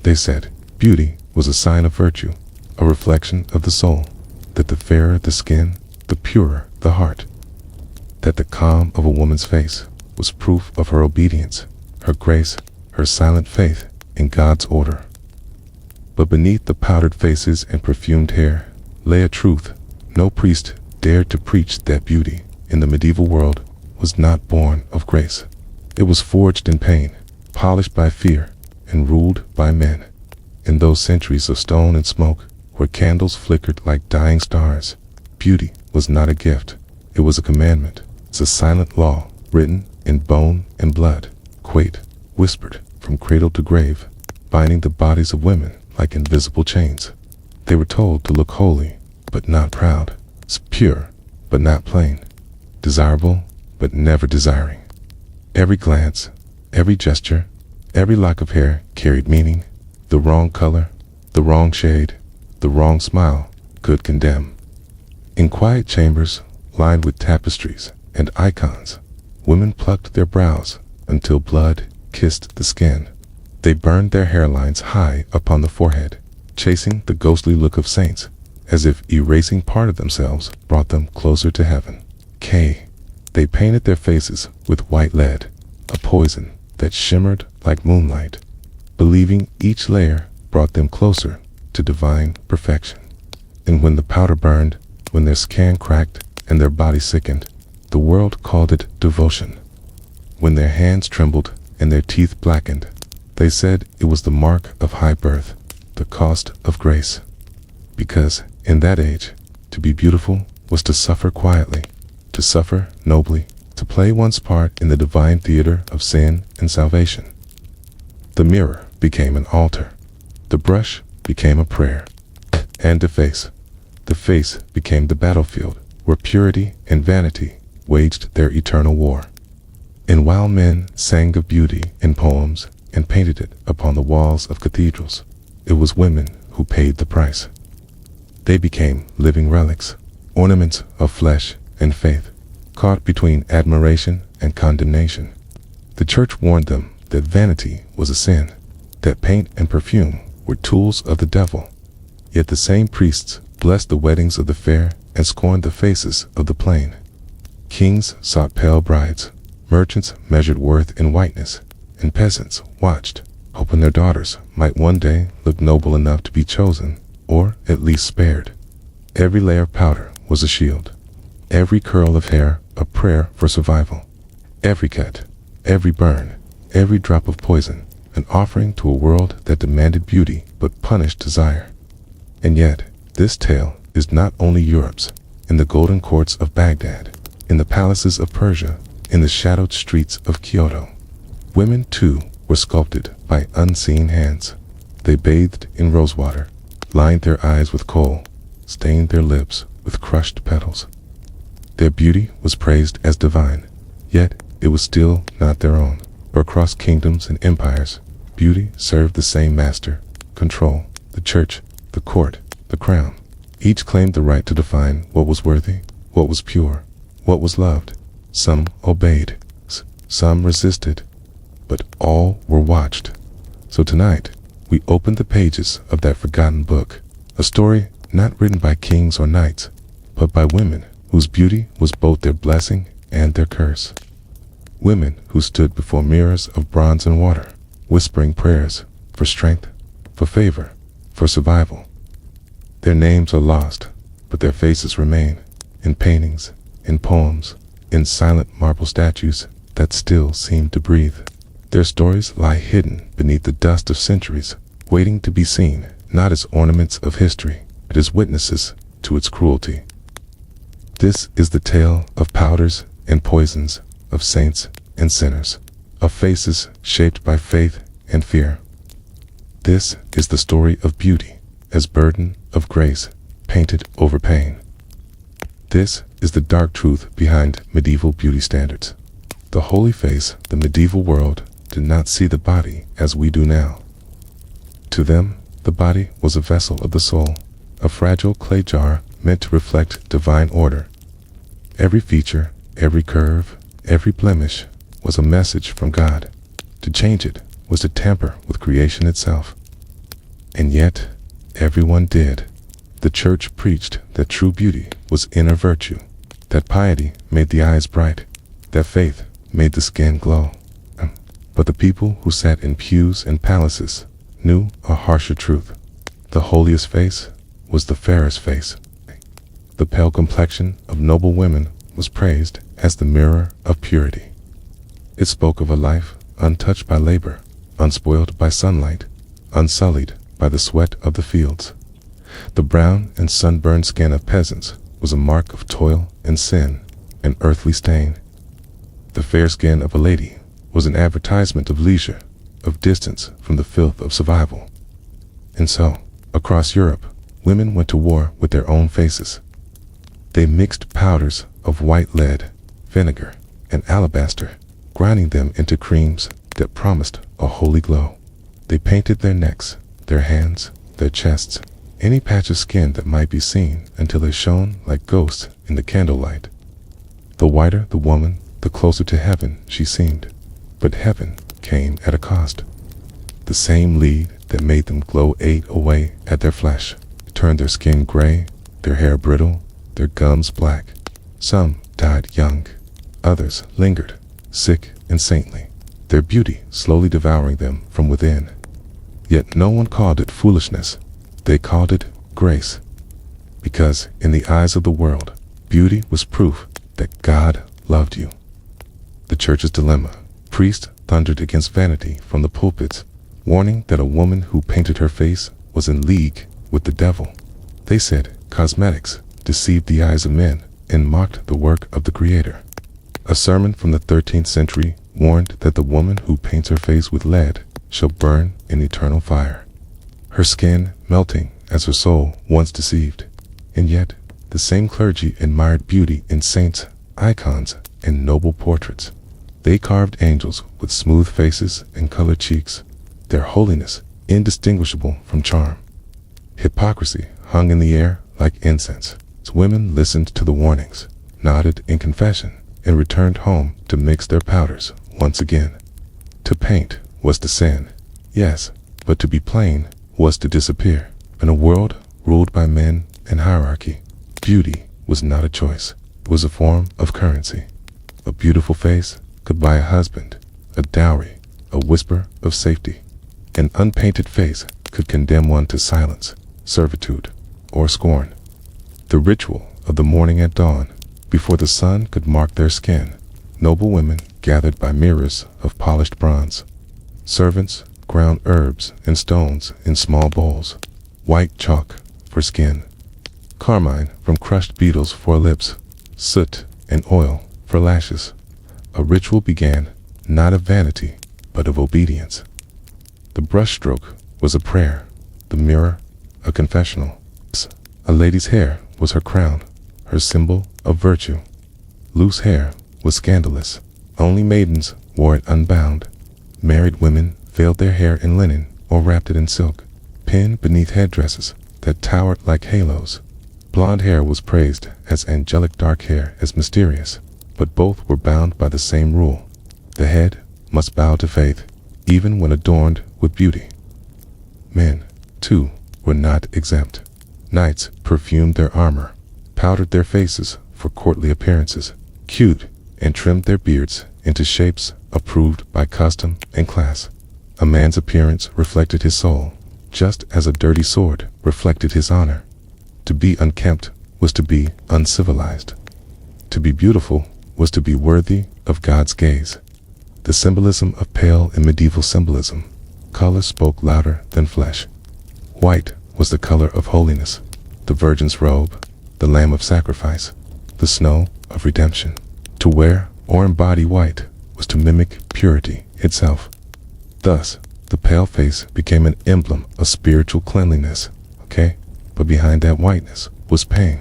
They said beauty was a sign of virtue, a reflection of the soul, that the fairer the skin, the purer the heart, that the calm of a woman's face was proof of her obedience, her grace, her silent faith in God's order. But beneath the powdered faces and perfumed hair lay a truth. No priest dared to preach that beauty in the medieval world was not born of grace. It was forged in pain, polished by fear, and ruled by men. In those centuries of stone and smoke, where candles flickered like dying stars, beauty was not a gift. It was a commandment. It's a silent law, written in bone and blood, quaint, whispered from cradle to grave, binding the bodies of women like invisible chains. They were told to look holy, but not proud, pure, but not plain, desirable, but never desiring. Every glance, every gesture, every lock of hair carried meaning. The wrong color, the wrong shade, the wrong smile could condemn. In quiet chambers lined with tapestries and icons, women plucked their brows until blood kissed the skin. They burned their hairlines high upon the forehead, chasing the ghostly look of saints, as if erasing part of themselves brought them closer to heaven. They painted their faces with white lead, a poison that shimmered like moonlight, believing each layer brought them closer to divine perfection. And when the powder burned, when their skin cracked and their body sickened, the world called it devotion. When their hands trembled and their teeth blackened, they said it was the mark of high birth, the cost of grace. Because in that age, to be beautiful was to suffer quietly, to suffer nobly, to play one's part in the divine theater of sin and salvation. The mirror became an altar, the brush became a prayer, and the face became the battlefield where purity and vanity waged their eternal war. And while men sang of beauty in poems and painted it upon the walls of cathedrals, it was women who paid the price. They became living relics, ornaments of flesh and faith, caught between admiration and condemnation. The church warned them that vanity was a sin, that paint and perfume were tools of the devil. Yet the same priests blessed the weddings of the fair and scorned the faces of the plain. Kings sought pale brides, merchants measured worth in whiteness, and peasants watched, hoping their daughters might one day look noble enough to be chosen, or at least spared. Every layer of powder was a shield, every curl of hair a prayer for survival, every cut, every burn, every drop of poison, an offering to a world that demanded beauty but punished desire. And yet, this tale is not only Europe's. In the golden courts of Baghdad, in the palaces of Persia, in the shadowed streets of Kyoto, women too were sculpted by unseen hands. They bathed in rosewater, lined their eyes with kohl, stained their lips with crushed petals. Their beauty was praised as divine, yet it was still not their own. For across kingdoms and empires, beauty served the same master, control, the church, the court, the crown. Each claimed the right to define what was worthy, what was pure, what was loved. Some obeyed, some resisted, but all were watched. So tonight, we open the pages of that forgotten book, a story not written by kings or knights, but by women whose beauty was both their blessing and their curse. Women who stood before mirrors of bronze and water, whispering prayers for strength, for favor, for survival. Their names are lost, but their faces remain, in paintings, in poems, in silent marble statues that still seem to breathe. Their stories lie hidden beneath the dust of centuries, waiting to be seen, not as ornaments of history, but as witnesses to its cruelty. This is the tale of powders and poisons, of saints and sinners, of faces shaped by faith and fear. This is the story of beauty as burden of grace painted over pain. This is the dark truth behind medieval beauty standards. The holy face, the medieval world, did not see the body as we do now. To them, the body was a vessel of the soul, a fragile clay jar meant to reflect divine order. Every feature, every curve, every blemish was a message from God. To change it was to tamper with creation itself. And yet, everyone did. The church preached that true beauty was inner virtue, that piety made the eyes bright, that faith made the skin glow. But the people who sat in pews and palaces knew a harsher truth. The holiest face was the fairest face. The pale complexion of noble women was praised as the mirror of purity. It spoke of a life untouched by labor, unspoiled by sunlight, unsullied by the sweat of the fields. The brown and sunburned skin of peasants was a mark of toil and sin, an earthly stain. The fair skin of a lady was an advertisement of leisure, of distance from the filth of survival. And so, across Europe, women went to war with their own faces. They mixed powders of white lead, vinegar, and alabaster, grinding them into creams that promised a holy glow. They painted their necks, their hands, their chests, any patch of skin that might be seen until they shone like ghosts in the candlelight. The whiter the woman, the closer to heaven she seemed. But heaven came at a cost. The same lead that made them glow ate away at their flesh, turned their skin gray, their hair brittle, their gums black. Some died young, others lingered, sick and saintly, their beauty slowly devouring them from within. Yet no one called it foolishness. They called it grace. Because in the eyes of the world, beauty was proof that God loved you. The church's dilemma. Priests thundered against vanity from the pulpits, warning that a woman who painted her face was in league with the devil. They said cosmetics deceived the eyes of men and mocked the work of the Creator. A sermon from the 13th century warned that the woman who paints her face with lead shall burn in eternal fire, her skin melting as her soul once deceived. And yet, the same clergy admired beauty in saints, icons, and noble portraits. They carved angels with smooth faces and colored cheeks, their holiness indistinguishable from charm. Hypocrisy hung in the air like incense. Women listened to the warnings, nodded in confession, and returned home to mix their powders once again. To paint was to sin, yes, but to be plain was to disappear. In a world ruled by men and hierarchy, beauty was not a choice, it was a form of currency. A beautiful face could buy a husband, a dowry, a whisper of safety. An unpainted face could condemn one to silence, servitude, or scorn. The ritual of the morning at dawn, before the sun could mark their skin, noble women gathered by mirrors of polished bronze. Servants ground herbs and stones in small bowls, white chalk for skin, carmine from crushed beetles for lips, soot and oil for lashes. A ritual began, not of vanity, but of obedience. The brushstroke was a prayer, the mirror a confessional. A lady's hair was her crown, her symbol of virtue. Loose hair was scandalous. Only maidens wore it unbound. Married women veiled their hair in linen or wrapped it in silk, pinned beneath headdresses that towered like halos. Blonde hair was praised as angelic, dark hair as mysterious, but both were bound by the same rule. The head must bow to faith, even when adorned with beauty. Men, too, were not exempt. Knights perfumed their armor, powdered their faces for courtly appearances, queued and trimmed their beards into shapes approved by custom and class. A man's appearance reflected his soul, just as a dirty sword reflected his honor. To be unkempt was to be uncivilized. To be beautiful was to be worthy of God's gaze. The symbolism of pale and medieval symbolism. Color spoke louder than flesh. White was the color of holiness, the virgin's robe, the lamb of sacrifice, the snow of redemption. To wear or embody white was to mimic purity itself. Thus, the pale face became an emblem of spiritual cleanliness, but behind that whiteness was pain.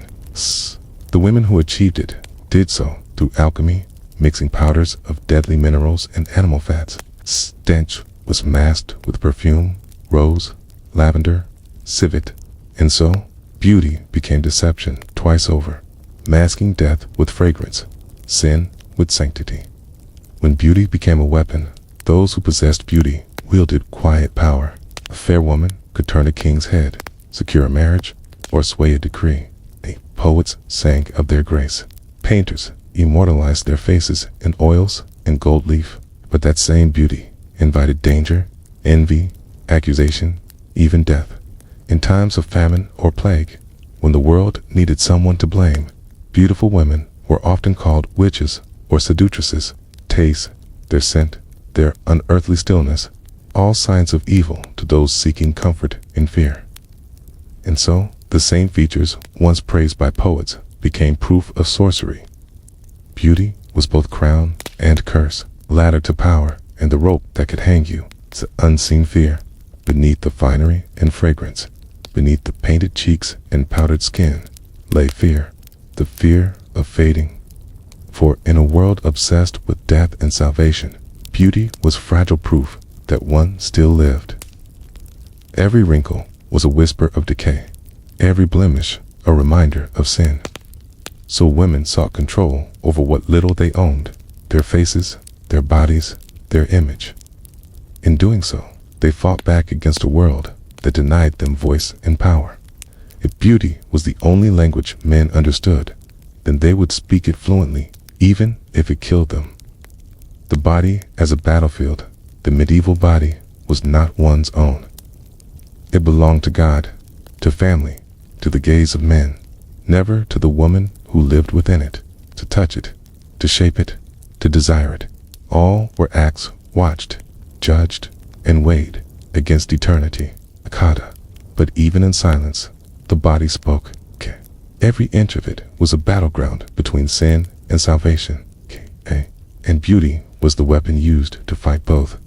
The women who achieved it did so through alchemy, mixing powders of deadly minerals and animal fats. Stench was masked with perfume, rose, lavender, civet, and so beauty became deception twice over, masking death with fragrance, sin with sanctity. When beauty became a weapon, those who possessed beauty wielded quiet power. A fair woman could turn a king's head, secure a marriage, or sway a decree. Poets sang of their grace. Painters immortalized their faces in oils and gold leaf. But that same beauty invited danger, envy, accusation, even death. In times of famine or plague, when the world needed someone to blame, beautiful women were often called witches or seductresses. Taste, their scent, their unearthly stillness, all signs of evil to those seeking comfort in fear. And so, the same features once praised by poets became proof of sorcery. Beauty was both crown and curse, ladder to power, and the rope that could hang you. It's an unseen fear. Beneath the finery and fragrance, beneath the painted cheeks and powdered skin, lay fear, the fear of fading. For in a world obsessed with death and salvation, beauty was fragile proof that one still lived. Every wrinkle was a whisper of decay, every blemish a reminder of sin. So women sought control over what little they owned, their faces, their bodies, their image. In doing so, they fought back against a world that denied them voice and power. If beauty was the only language men understood, then they would speak it fluently, even if it killed them. The body as a battlefield, the medieval body, was not one's own. It belonged to God, to family, to the gaze of men, never to the woman who lived within it, to touch it, to shape it, to desire it. All were acts watched, judged, and weighed against eternity. Akada. But even in silence, the body spoke. Every inch of it was a battleground between sin and salvation. And beauty was the weapon used to fight both.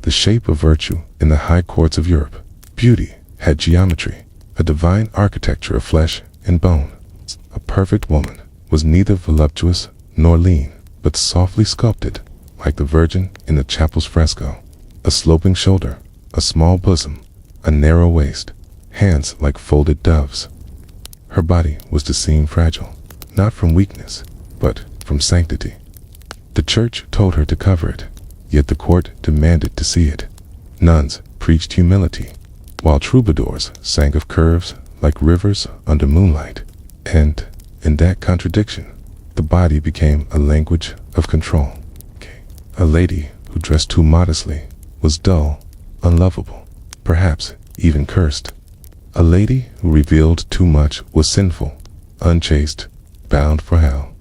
The shape of virtue in the high courts of Europe. Beauty had geometry, a divine architecture of flesh and bone. A perfect woman was neither voluptuous nor lean, but softly sculpted, like the Virgin in the chapel's fresco. A sloping shoulder, a small bosom, a narrow waist, hands like folded doves. Her body was to seem fragile, not from weakness, but from sanctity. The church told her to cover it, yet the court demanded to see it. Nuns preached humility, while troubadours sang of curves like rivers under moonlight. And, in that contradiction, the body became a language of control. A lady who dressed too modestly was dull, unlovable, perhaps even cursed. A lady who revealed too much was sinful, unchaste, bound for hell.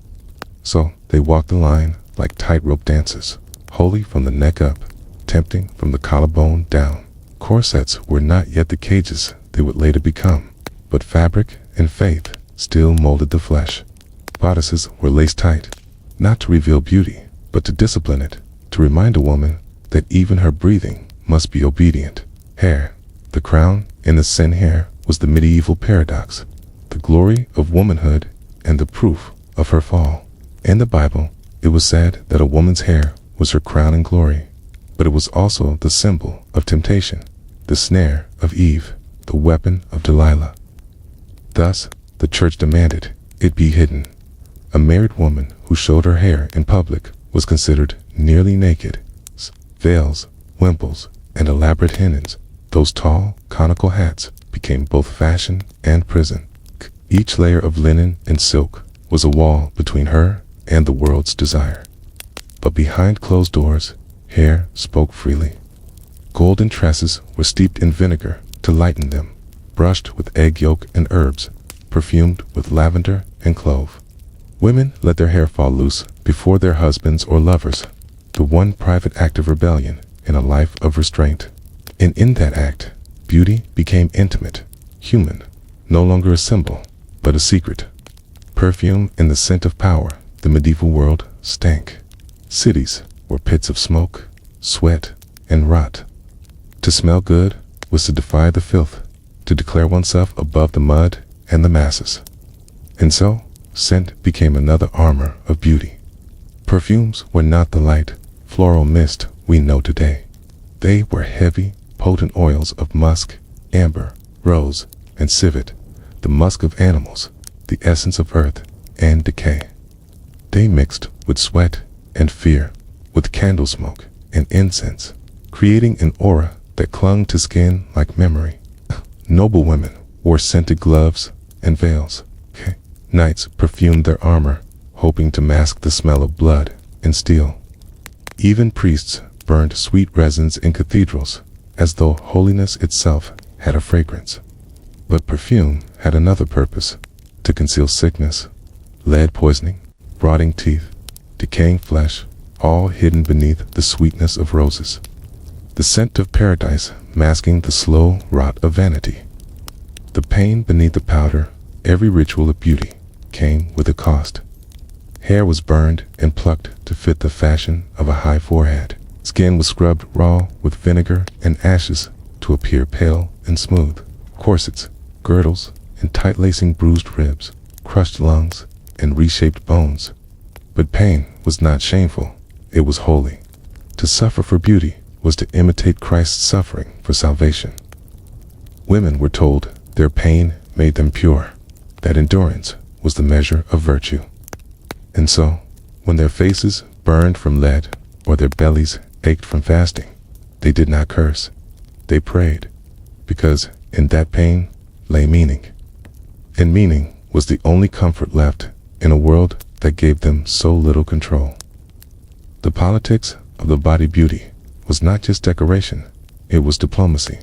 So they walked the line like tightrope dancers, holy from the neck up, tempting from the collarbone down. Corsets were not yet the cages they would later become, but fabric and faith still molded the flesh. Bodices were laced tight, not to reveal beauty, but to discipline it, to remind a woman that even her breathing must be obedient. Hair, the crown in the sin hair, was the medieval paradox, the glory of womanhood and the proof of her fall. In the Bible, it was said that a woman's hair was her crown and glory, but it was also the symbol of temptation, the snare of Eve, the weapon of Delilah. Thus, the church demanded it be hidden. A married woman who showed her hair in public was considered nearly naked. Veils, wimples, and elaborate hennons, those tall, conical hats, became both fashion and prison. Each layer of linen and silk was a wall between her and the world's desire. But behind closed doors, hair spoke freely. Golden tresses were steeped in vinegar to lighten them, brushed with egg yolk and herbs, perfumed with lavender and clove. Women let their hair fall loose before their husbands or lovers, the one private act of rebellion in a life of restraint. And in that act, beauty became intimate, human, no longer a symbol, but a secret. Perfume in the scent of power, the medieval world stank. Cities were pits of smoke, sweat, and rot. To smell good was to defy the filth, to declare oneself above the mud and the masses. And so, scent became another armor of beauty. Perfumes were not the light, floral mist we know today. They were heavy, potent oils of musk, amber, rose, and civet, the musk of animals, the essence of earth and decay. They mixed with sweat and fear, with candle smoke and incense, creating an aura that clung to skin like memory. Noble women wore scented gloves and veils. Knights perfumed their armor, hoping to mask the smell of blood and steel. Even priests burned sweet resins in cathedrals, as though holiness itself had a fragrance. But perfume had another purpose: to conceal sickness, lead poisoning, rotting teeth, decaying flesh, all hidden beneath the sweetness of roses. The scent of paradise masking the slow rot of vanity. The pain beneath the powder, every ritual of beauty, came with a cost. Hair was burned and plucked to fit the fashion of a high forehead. Skin was scrubbed raw with vinegar and ashes to appear pale and smooth. Corsets, girdles, and tight-lacing bruised ribs, crushed lungs, and reshaped bones. But pain was not shameful, it was holy. To suffer for beauty was to imitate Christ's suffering for salvation. Women were told their pain made them pure, that endurance was the measure of virtue. And so, when their faces burned from lead or their bellies ached from fasting, they did not curse. They prayed, because in that pain lay meaning. And meaning was the only comfort left in a world that gave them so little control. The politics of the body beauty was not just decoration, it was diplomacy.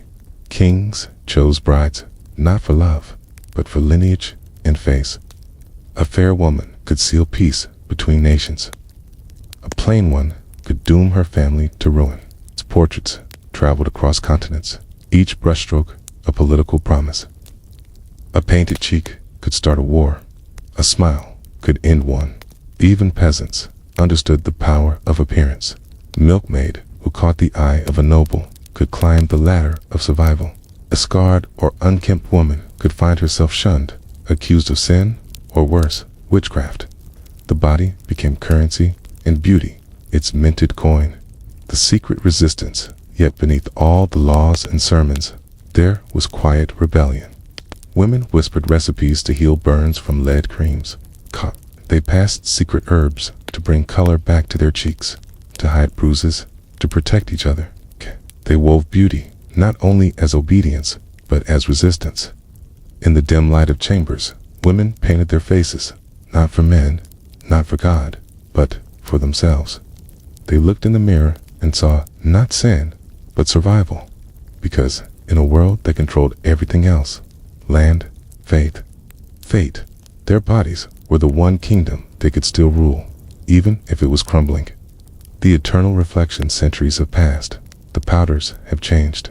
Kings chose brides not for love, but for lineage and face. A fair woman could seal peace between nations. A plain one could doom her family to ruin. Its portraits traveled across continents, each brushstroke a political promise. A painted cheek could start a war. A smile could end one. Even peasants understood the power of appearance. A milkmaid who caught the eye of a noble could climb the ladder of survival. A scarred or unkempt woman could find herself shunned, accused of sin, or worse, witchcraft. The body became currency, and beauty its minted coin. The secret resistance, yet beneath all the laws and sermons, there was quiet rebellion. Women whispered recipes to heal burns from lead creams. They passed secret herbs to bring color back to their cheeks, to hide bruises, to protect each other. They wove beauty, not only as obedience, but as resistance. In the dim light of chambers, women painted their faces, not for men, not for God, but for themselves. They looked in the mirror and saw not sin, but survival. Because in a world that controlled everything else, land, fate, their bodies were the one kingdom they could still rule, even if it was crumbling. The eternal reflection centuries have passed. The powders have changed.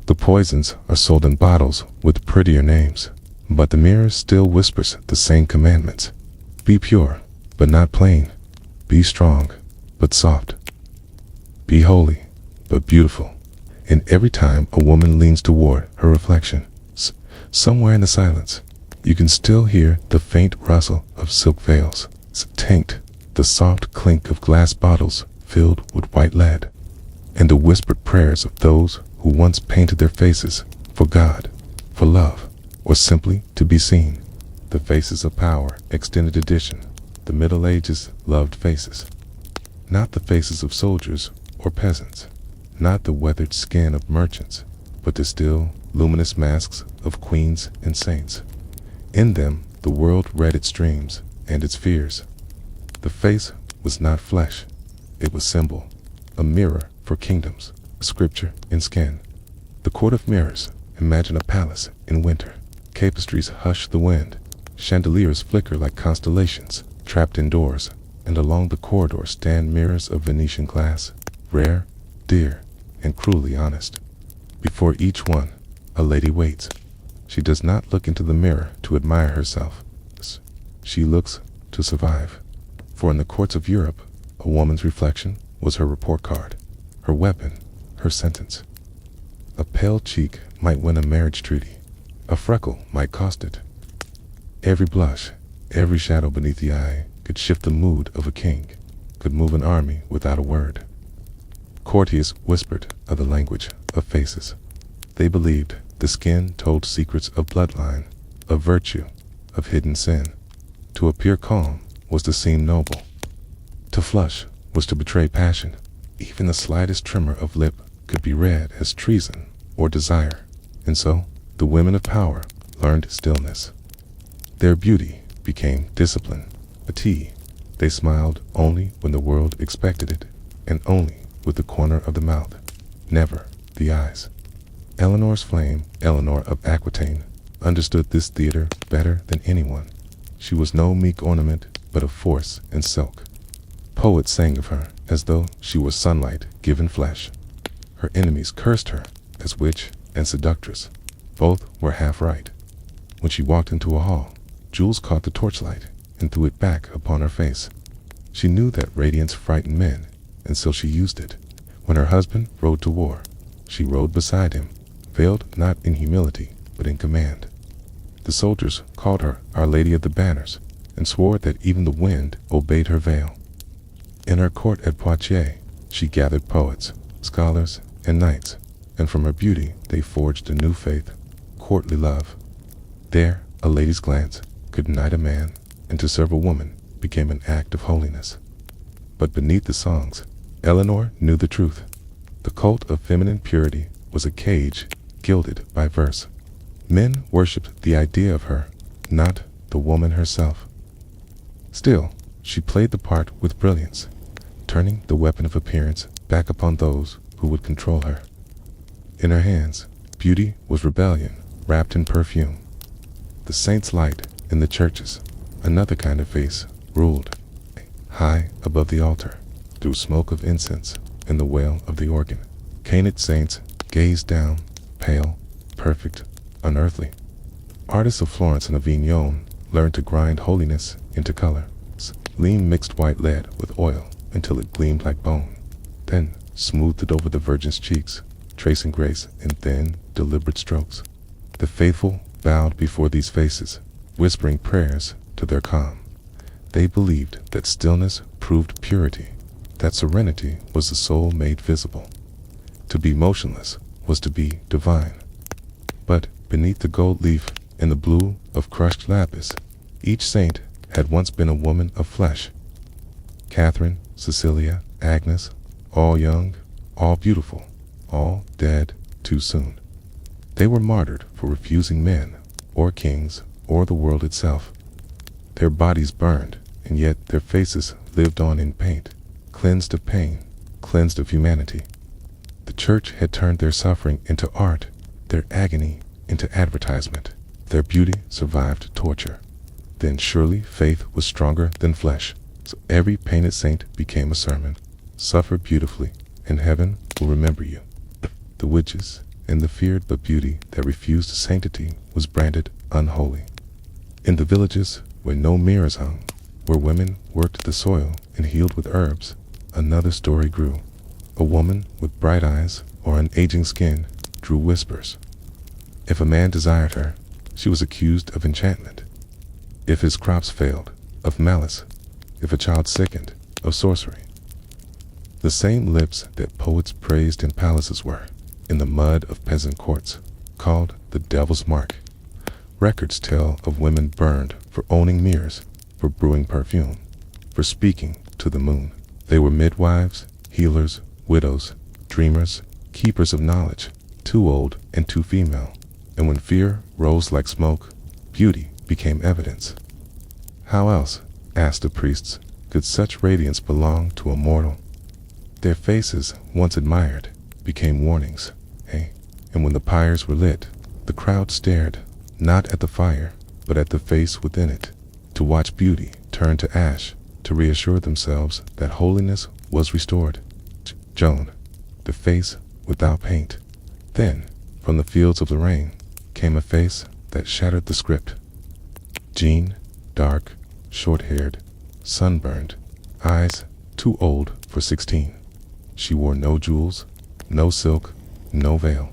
The poisons are sold in bottles with prettier names, but the mirror still whispers the same commandments. Be pure, but not plain. Be strong, but soft. Be holy, but beautiful. And every time a woman leans toward her reflection, somewhere in the silence, you can still hear the faint rustle of silk veils, taint, the soft clink of glass bottles filled with white lead, and the whispered prayers of those who once painted their faces for God, for love, or simply to be seen. The Faces of Power Extended Edition, the Middle Ages loved faces. Not the faces of soldiers or peasants, not the weathered skin of merchants, but the still, luminous masks of queens and saints. In them, the world read its dreams and its fears. The face was not flesh, it was symbol, a mirror for kingdoms, scripture in skin. The court of mirrors, imagine a palace in winter. Tapestries hush the wind, chandeliers flicker like constellations, trapped indoors, and along the corridor stand mirrors of Venetian glass, rare, dear, and cruelly honest. Before each one, a lady waits. She does not look into the mirror to admire herself. She looks to survive. For in the courts of Europe, a woman's reflection was her report card, her weapon, her sentence. A pale cheek might win a marriage treaty. A freckle might cost it. Every blush, every shadow beneath the eye could shift the mood of a king, could move an army without a word. Courtiers whispered of the language of faces. They believed the skin told secrets of bloodline, of virtue, of hidden sin. To appear calm was to seem noble. To flush was to betray passion. Even the slightest tremor of lip could be read as treason or desire. And so, The women of power learned stillness. Their beauty became discipline, a tea. They smiled only when the world expected it, and only with the corner of the mouth, never the eyes. Eleanor's flame, Eleanor of Aquitaine, understood this theater better than anyone. She was no meek ornament, but of force and silk. Poets sang of her as though she were sunlight given flesh. Her enemies cursed her as witch and seductress. Both were half right. When she walked into a hall, Jules caught the torchlight and threw it back upon her face. She knew that radiance frightened men, and so she used it. When her husband rode to war, she rode beside him, veiled not in humility, but in command. The soldiers called her Our Lady of the Banners, and swore that even the wind obeyed her veil. In her court at Poitiers, she gathered poets, scholars, and knights, and from her beauty they forged a new faith, courtly love. There, a lady's glance could knight a man, and to serve a woman became an act of holiness. But beneath the songs, Eleanor knew the truth. The cult of feminine purity was a cage gilded by verse. Men worshipped the idea of her, not the woman herself. Still, she played the part with brilliance, turning the weapon of appearance back upon those who would control her. In her hands, beauty was rebellion wrapped in perfume. The saint's light in the churches, another kind of face, ruled. High above the altar, through smoke of incense and the wail of the organ, candid saints gazed down, pale, perfect, unearthly. Artists of Florence and Avignon learned to grind holiness into color. Lean mixed white lead with oil until it gleamed like bone, then smoothed it over the virgin's cheeks, tracing grace in thin, deliberate strokes. The faithful bowed before these faces, whispering prayers to their calm. They believed that stillness proved purity, that serenity was the soul made visible. To be motionless was to be divine. But beneath the gold leaf and the blue of crushed lapis, each saint had once been a woman of flesh. Catherine, Cecilia, Agnes, all young, all beautiful, all dead too soon. They were martyred for refusing men, or kings, or the world itself. Their bodies burned, and yet their faces lived on in paint, cleansed of pain, cleansed of humanity. The church had turned their suffering into art, their agony into advertisement. Their beauty survived torture. Then surely faith was stronger than flesh, so every painted saint became a sermon. Suffer beautifully, and heaven will remember you. The witches and the feared but beauty that refused sanctity was branded unholy. In the villages where no mirrors hung, where women worked the soil and healed with herbs, another story grew. A woman with bright eyes or an aging skin drew whispers. If a man desired her, she was accused of enchantment. If his crops failed, of malice. If a child sickened, of sorcery. The same lips that poets praised in palaces were, in the mud of peasant courts, called the devil's mark. Records tell of women burned for owning mirrors, for brewing perfume, for speaking to the moon. They were midwives, healers, widows, dreamers, keepers of knowledge, too old and too female. And when fear rose like smoke, beauty became evidence. How else, asked the priests, could such radiance belong to a mortal? Their faces, once admired, became warnings, and when the pyres were lit, the crowd stared, not at the fire, but at the face within it, to watch beauty turn to ash, to reassure themselves that holiness was restored. Joan, the face without paint. Then, from the fields of Lorraine, came a face that shattered the script. Jean, dark, short-haired, sunburned, eyes too old for 16. She wore no jewels, no silk, no veil.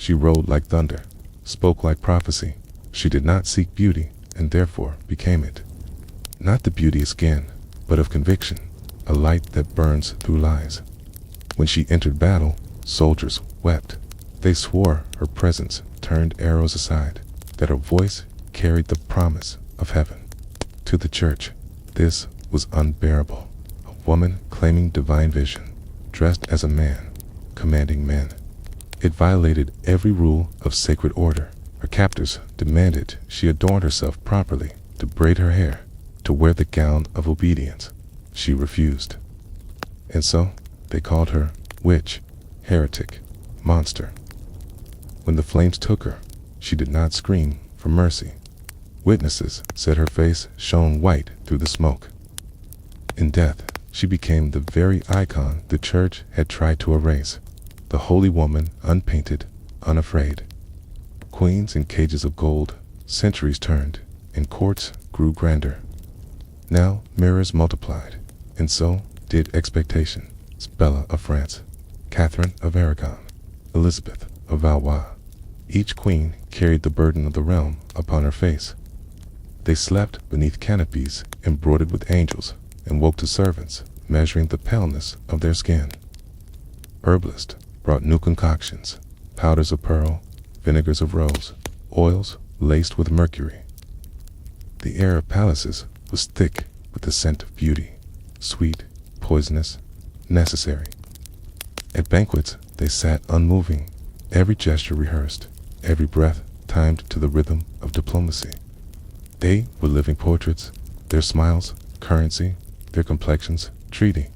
She rode like thunder, spoke like prophecy. She did not seek beauty, and therefore became it. Not the beauty of skin, but of conviction, a light that burns through lies. When she entered battle, soldiers wept. They swore her presence turned arrows aside, that her voice carried the promise of heaven. To the church, this was unbearable. A woman claiming divine vision, dressed as a man, commanding men. It violated every rule of sacred order. Her captors demanded she adorn herself properly, to braid her hair, to wear the gown of obedience. She refused. And so they called her witch, heretic, monster. When the flames took her, she did not scream for mercy. Witnesses said her face shone white through the smoke. In death, she became the very icon the church had tried to erase. The holy woman, unpainted, unafraid. Queens in cages of gold, centuries turned, and courts grew grander. Now mirrors multiplied, and so did expectation. Bella of France, Catherine of Aragon, Elizabeth of Valois. Each queen carried the burden of the realm upon her face. They slept beneath canopies embroidered with angels, and woke to servants measuring the paleness of their skin. Herbalists brought new concoctions, powders of pearl, vinegars of rose, oils laced with mercury. The air of palaces was thick with the scent of beauty, sweet, poisonous, necessary. At banquets they sat unmoving, every gesture rehearsed, every breath timed to the rhythm of diplomacy. They were living portraits, their smiles currency, their complexions treaty.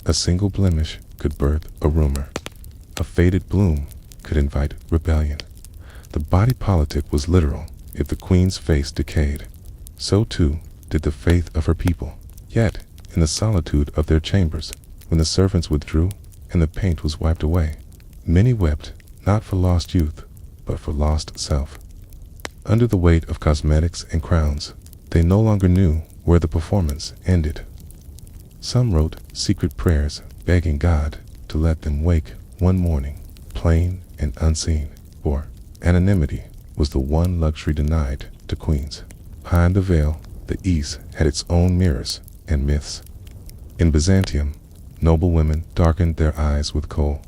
A single blemish could birth a rumor. A faded bloom could invite rebellion. The body politic was literal. If the queen's face decayed, so too did the faith of her people. Yet, in the solitude of their chambers, when the servants withdrew and the paint was wiped away, many wept not for lost youth, but for lost self. Under the weight of cosmetics and crowns, they no longer knew where the performance ended. Some wrote secret prayers begging God to let them wake one morning, plain and unseen, for anonymity was the one luxury denied to queens. Behind the veil, the East had its own mirrors and myths. In Byzantium, noble women darkened their eyes with kohl,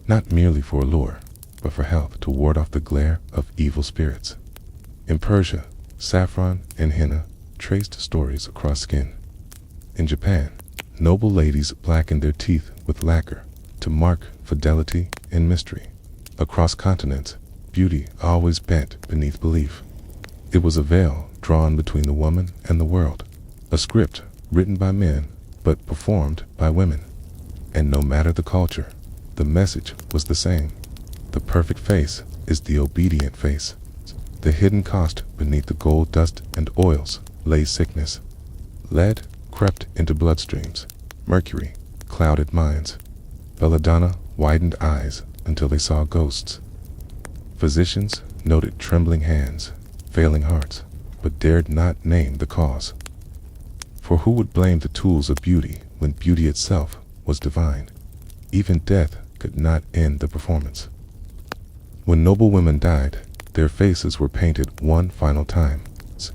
not merely for allure, but for health, to ward off the glare of evil spirits. In Persia, saffron and henna traced stories across skin. In Japan, noble ladies blackened their teeth with lacquer to mark fidelity and mystery. Across continents, beauty always bent beneath belief. It was a veil drawn between the woman and the world, a script written by men but performed by women. And no matter the culture, the message was the same. The perfect face is the obedient face. The hidden cost beneath the gold dust and oils lay sickness. Lead crept into bloodstreams. Mercury clouded minds. Belladonna widened eyes until they saw ghosts. Physicians noted trembling hands, failing hearts, but dared not name the cause. For who would blame the tools of beauty when beauty itself was divine? Even death could not end the performance. When noble women died, their faces were painted one final time,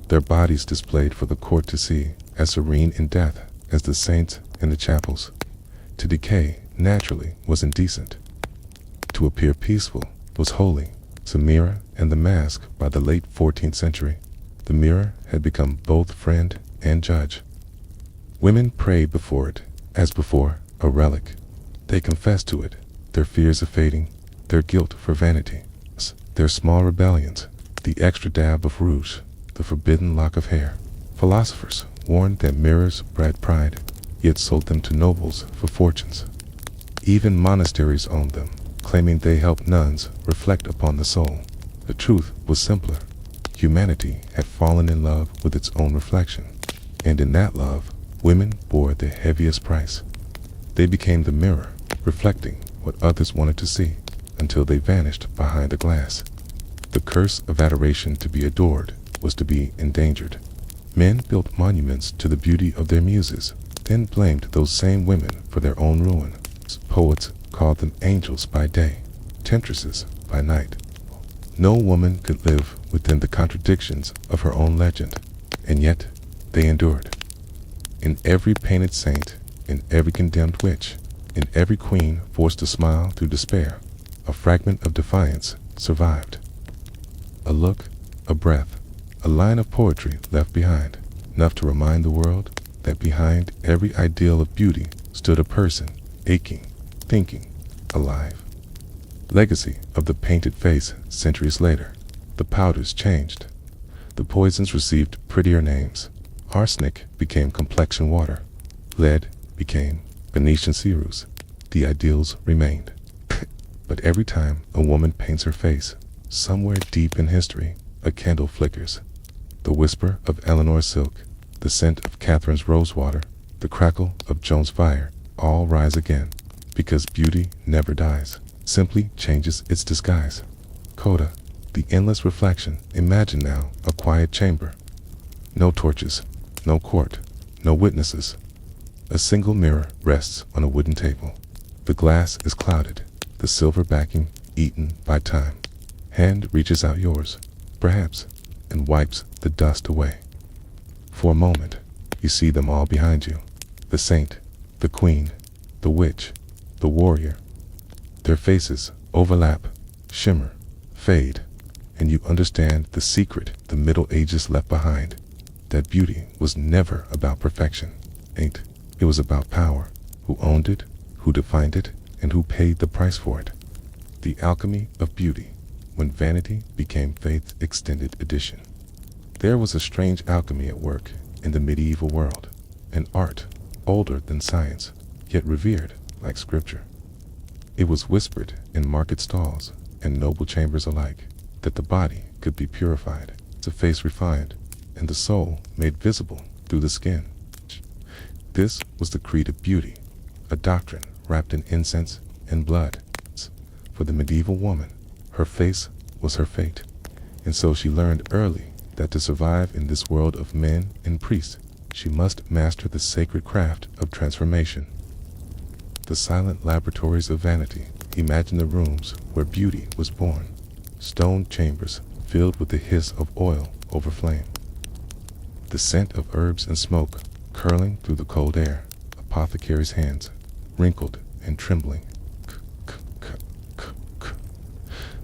their bodies displayed for the court to see, as serene in death as the saints in the chapels. To decay naturally was indecent. To appear peaceful was holy. The mirror and the mask by the late 14th century, the mirror had become both friend and judge. Women prayed before it, as before a relic. They confessed to it their fears of fading, their guilt for vanity, their small rebellions, the extra dab of rouge, the forbidden lock of hair. Philosophers warned that mirrors bred pride, yet sold them to nobles for fortunes. Even monasteries owned them, claiming they helped nuns reflect upon the soul. The truth was simpler. Humanity had fallen in love with its own reflection, and in that love, women bore the heaviest price. They became the mirror, reflecting what others wanted to see, until they vanished behind the glass. The curse of adoration to be adored was to be endangered. Men built monuments to the beauty of their muses, then blamed those same women for their own ruin. Poets called them angels by day, temptresses by night. No woman could live within the contradictions of her own legend, and yet they endured. In every painted saint, in every condemned witch, in every queen forced to smile through despair, a fragment of defiance survived. A look, a breath, a line of poetry left behind, enough to remind the world that behind every ideal of beauty stood a person, aching, thinking, alive. Legacy of the painted face centuries later. The powders changed. The poisons received prettier names. Arsenic became complexion water. Lead became Venetian cerus. The ideals remained. But every time a woman paints her face, somewhere deep in history, a candle flickers. The whisper of Eleanor's silk, the scent of Catherine's rosewater, the crackle of Joan's fire, all rise again, because beauty never dies, simply changes its disguise. Coda, the endless reflection. Imagine now a quiet chamber. No torches, no court, no witnesses. A single mirror rests on a wooden table. The glass is clouded, the silver backing eaten by time. Hand reaches out yours, perhaps, and wipes the dust away. For a moment, you see them all behind you. The saint, the queen, the witch, the warrior. Their faces overlap, shimmer, fade, and you understand the secret the Middle Ages left behind. That beauty was never about perfection. It was about power. Who owned it, who defined it, and who paid the price for it. The alchemy of beauty, when vanity became faith extended edition. There was a strange alchemy at work in the medieval world, an art older than science, yet revered like scripture. It was whispered in market stalls and noble chambers alike that the body could be purified, the face refined, and the soul made visible through the skin. This was the creed of beauty, a doctrine wrapped in incense and blood. For the medieval woman, her face was her fate, and so she learned early that to survive in this world of men and priests, she must master the sacred craft of transformation. The silent laboratories of vanity. Imagine the rooms where beauty was born, stone chambers filled with the hiss of oil over flame, the scent of herbs and smoke curling through the cold air, apothecary's hands, wrinkled and trembling.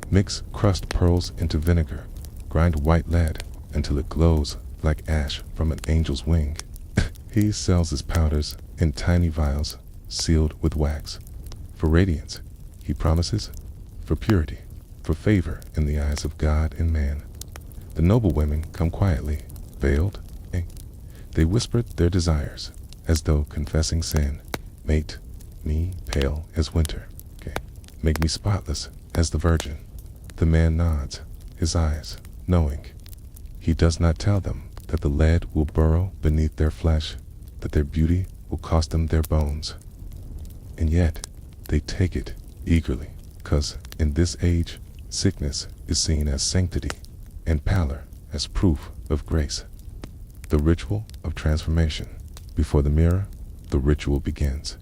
Mix crushed pearls into vinegar, grind white lead until it glows like ash from an angel's wing. He sells his powders in tiny vials sealed with wax. For radiance, he promises, for purity, for favor in the eyes of God and man. The noble women come quietly, veiled. They whisper their desires, as though confessing sin. Make me pale as winter. Make me spotless as the virgin. The man nods, his eyes knowing. He does not tell them that the lead will burrow beneath their flesh, that their beauty will cost them their bones. And yet, they take it eagerly, 'cause in this age, sickness is seen as sanctity, and pallor as proof of grace. The ritual of transformation. Before the mirror, the ritual begins.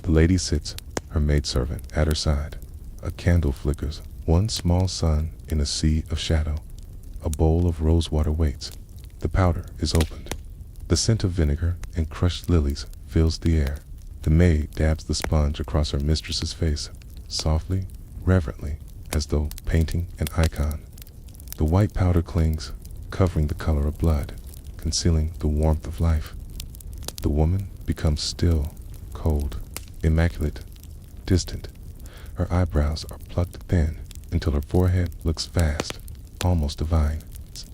The lady sits, her maidservant at her side. A candle flickers, one small sun in a sea of shadow. A bowl of rosewater waits. The powder is opened. The scent of vinegar and crushed lilies fills the air. The maid dabs the sponge across her mistress's face, softly, reverently, as though painting an icon. The white powder clings, covering the color of blood, concealing the warmth of life. The woman becomes still, cold, immaculate, distant. Her eyebrows are plucked thin until her forehead looks vast, almost divine.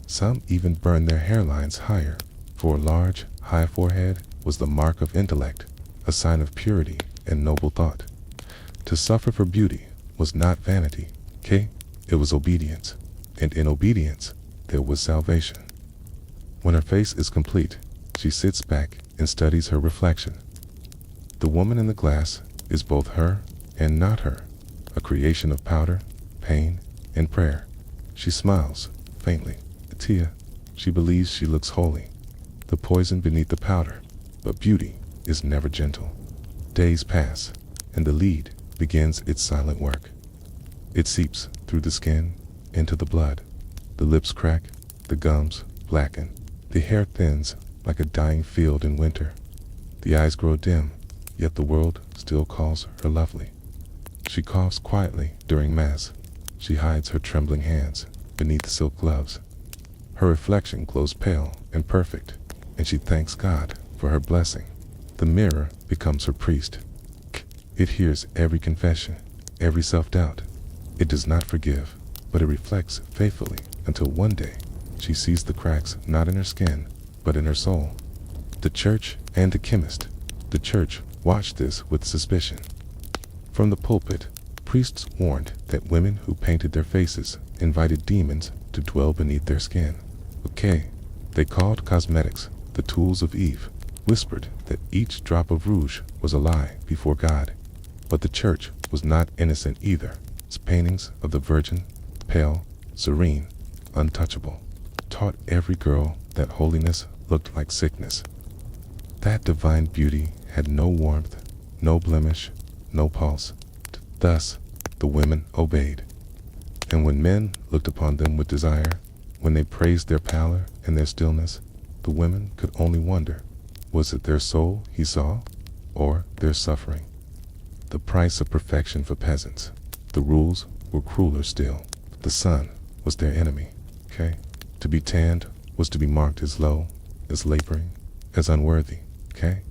Some even burn their hairlines higher, for a large, high forehead was the mark of intellect, a sign of purity and noble thought. To suffer for beauty was not vanity, it was obedience, and in obedience there was salvation. When her face is complete, she sits back and studies her reflection. The woman in the glass is both her and not her, a creation of powder, pain, and prayer. She smiles, faintly. Tia, she believes she looks holy. The poison beneath the powder, but beauty is never gentle. Days pass, and the lead begins its silent work. It seeps through the skin, into the blood. The lips crack, the gums blacken. The hair thins like a dying field in winter. The eyes grow dim, yet the world still calls her lovely. She coughs quietly during Mass. She hides her trembling hands beneath silk gloves. Her reflection glows pale and perfect, and she thanks God for her blessing. The mirror becomes her priest. It hears every confession. every self-doubt. It does not forgive, but it reflects faithfully until one day she sees the cracks not in her skin, but in her soul. The church and the chemist. The church watched this with suspicion. From the pulpit, priests warned that women who painted their faces invited demons to dwell beneath their skin. Okay, they called cosmetics the tools of Eve, whispered that each drop of rouge was a lie before God. But the church was not innocent either. Its paintings of the Virgin, pale, serene, untouchable, taught every girl that holiness looked like sickness. That divine beauty had no warmth, no blemish, no pulse. Thus, the women obeyed. And when men looked upon them with desire, when they praised their pallor and their stillness, the women could only wonder, was it their soul he saw, or their suffering? The price of perfection for peasants. The rules were crueler still. The sun was their enemy, okay? To be tanned was to be marked as low, as laboring, as unworthy, okay?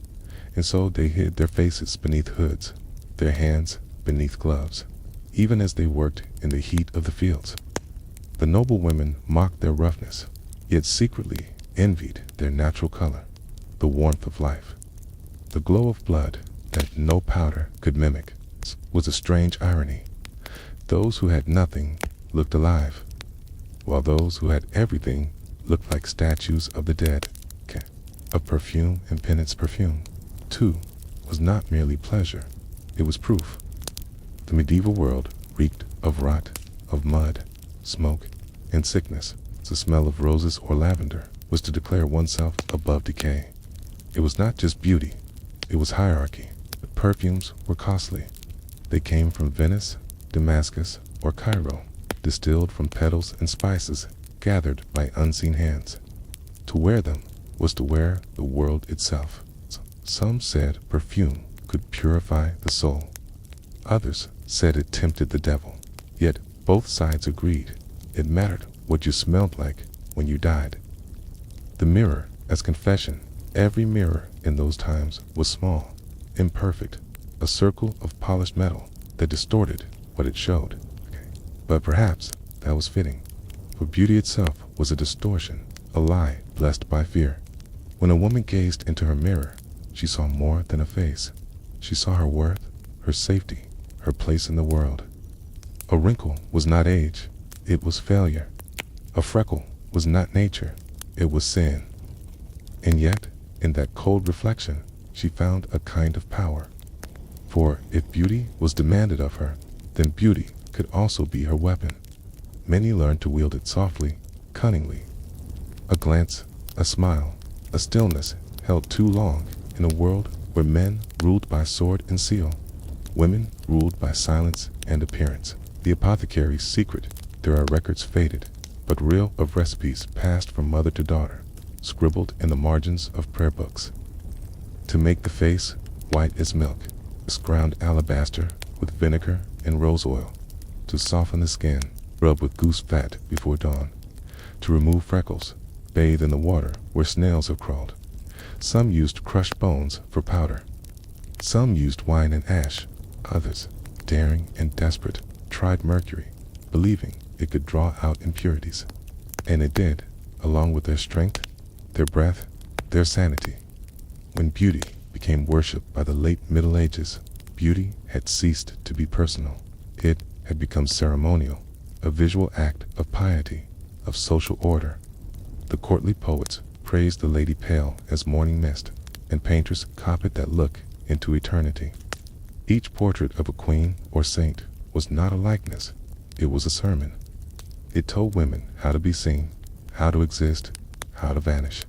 And so they hid their faces beneath hoods, their hands beneath gloves, even as they worked in the heat of the fields. The noble women mocked their roughness, yet secretly envied their natural color, the warmth of life. The glow of blood that no powder could mimic was a strange irony. Those who had nothing looked alive, while those who had everything looked like statues of the dead. Okay. Of perfume and penance perfume, too, was not merely pleasure, it was proof. The medieval world reeked of rot, of mud, smoke, and sickness. The smell of roses or lavender was to declare oneself above decay. It was not just beauty, it was hierarchy. The perfumes were costly. They came from Venice, Damascus, or Cairo, distilled from petals and spices gathered by unseen hands. To wear them was to wear the world itself. Some said perfume could purify the soul. Others said it tempted the devil. Yet both sides agreed it mattered what you smelled like when you died. The mirror as confession. Every mirror in those times was small, imperfect, a circle of polished metal that distorted what it showed. Okay. But perhaps that was fitting, for beauty itself was a distortion, a lie blessed by fear. When a woman gazed into her mirror, she saw more than a face. She saw her worth, her safety, her place in the world. A wrinkle was not age, it was failure. A freckle was not nature, it was sin. And yet, in that cold reflection, she found a kind of power. For if beauty was demanded of her, then beauty could also be her weapon. Many learned to wield it softly, cunningly. A glance, a smile, a stillness held too long in a world where men ruled by sword and seal, women ruled by silence and appearance. The apothecary's secret. There are records faded, but real of recipes passed from mother to daughter, scribbled in the margins of prayer books. To make the face white as milk, ground alabaster with vinegar and rose oil. To soften the skin, rub with goose fat before dawn. To remove freckles, bathe in the water where snails have crawled. Some used crushed bones for powder. Some used wine and ash. Others, daring and desperate, tried mercury, believing it could draw out impurities. And it did, along with their strength, their breath, their sanity. When beauty became worshipped by the late Middle Ages, beauty had ceased to be personal. It had become ceremonial, a visual act of piety, of social order. The courtly poets praised the lady pale as morning mist, and painters copied that look into eternity. Each portrait of a queen or saint was not a likeness, it was a sermon. It told women how to be seen, how to exist, how to vanish.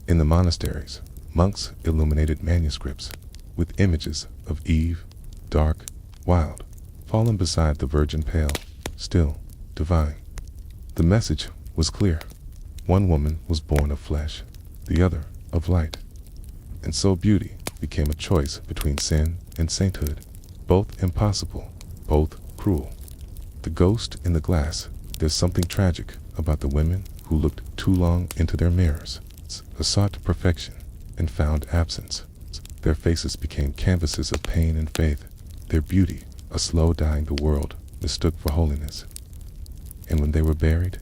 In the monasteries, monks illuminated manuscripts with images of Eve, dark, wild, fallen beside the Virgin pale, still, divine. The message was clear. One woman was born of flesh, the other of light. And so beauty became a choice between sin and sainthood, both impossible, both cruel. The ghost in the glass. There's something tragic about the women who looked too long into their mirrors, sought perfection, and found absence. Their faces became canvases of pain and faith. Their beauty a slow dying the world mistook for holiness. And when they were buried,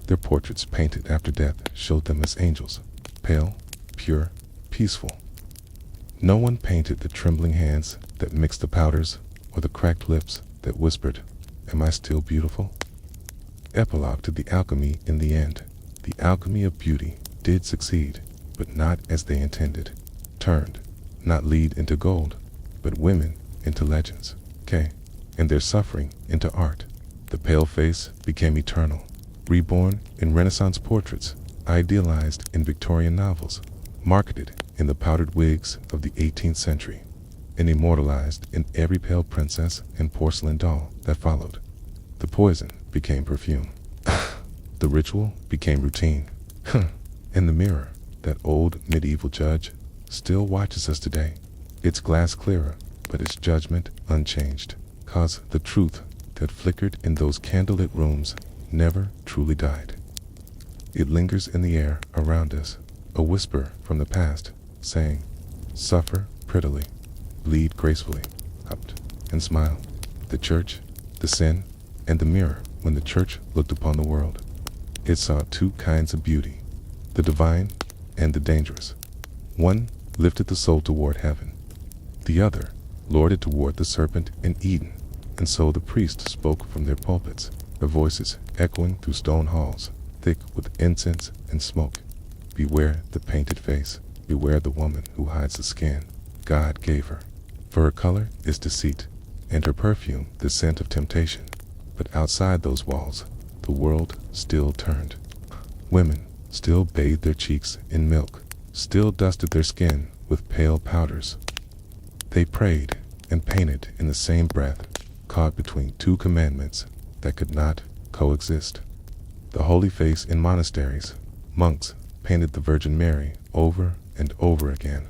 their portraits painted after death showed them as angels, pale, pure, peaceful. No one painted the trembling hands that mixed the powders or the cracked lips that whispered, "Am I still beautiful?" Epilogue to the alchemy in the end. The alchemy of beauty did succeed, but not as they intended. Turned, not lead into gold, but women into legends, and their suffering into art. The pale face became eternal, reborn in Renaissance portraits, idealized in Victorian novels, marketed in the powdered wigs of the 18th century, and immortalized in every pale princess and porcelain doll that followed. The poison became perfume. The ritual became routine. And the mirror, that old medieval judge, still watches us today. Its glass clearer, but its judgment unchanged, 'cause the truth that flickered in those candlelit rooms never truly died. It lingers in the air around us, a whisper from the past, saying, "Suffer prettily, bleed gracefully, opt, and smile." The church, the sin, and the mirror. When the church looked upon the world, it saw two kinds of beauty, the divine and the dangerous. One lifted the soul toward heaven. The other lured it toward the serpent in Eden. And so the priests spoke from their pulpits, their voices echoing through stone halls, thick with incense and smoke. Beware the painted face, beware the woman who hides the skin God gave her. For her color is deceit, and her perfume the scent of temptation. But outside those walls, the world still turned. Women still bathed their cheeks in milk, still dusted their skin with pale powders. They prayed and painted in the same breath, caught between two commandments that could not coexist. The holy face in monasteries, monks painted the Virgin Mary over and over again.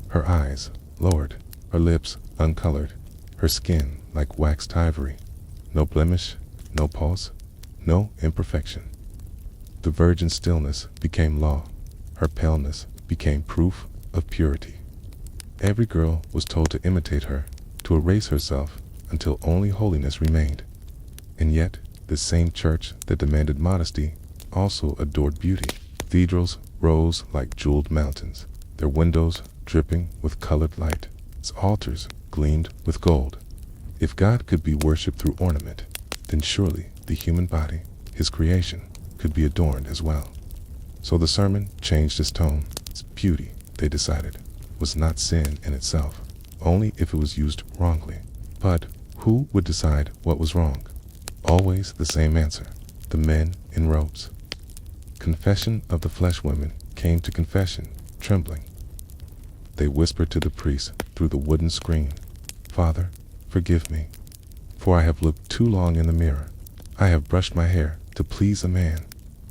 Her eyes lowered, her lips uncolored, her skin like waxed ivory. No blemish, no pulse, no imperfection. The virgin stillness became law. Her paleness became proof of purity. Every girl was told to imitate her, to erase herself until only holiness remained. And yet, the same church that demanded modesty also adored beauty. Cathedrals rose like jeweled mountains, their windows dripping with colored light. Its altars gleamed with gold. If God could be worshipped through ornament, then surely the human body, his creation, could be adorned as well. So the sermon changed its tone. Its beauty, they decided, was not sin in itself, only if it was used wrongly. But who would decide what was wrong? Always the same answer, the men in robes. Confession of the flesh women came to confession, trembling. They whispered to the priest through the wooden screen, "Father, forgive me, for I have looked too long in the mirror. I have brushed my hair to please a man.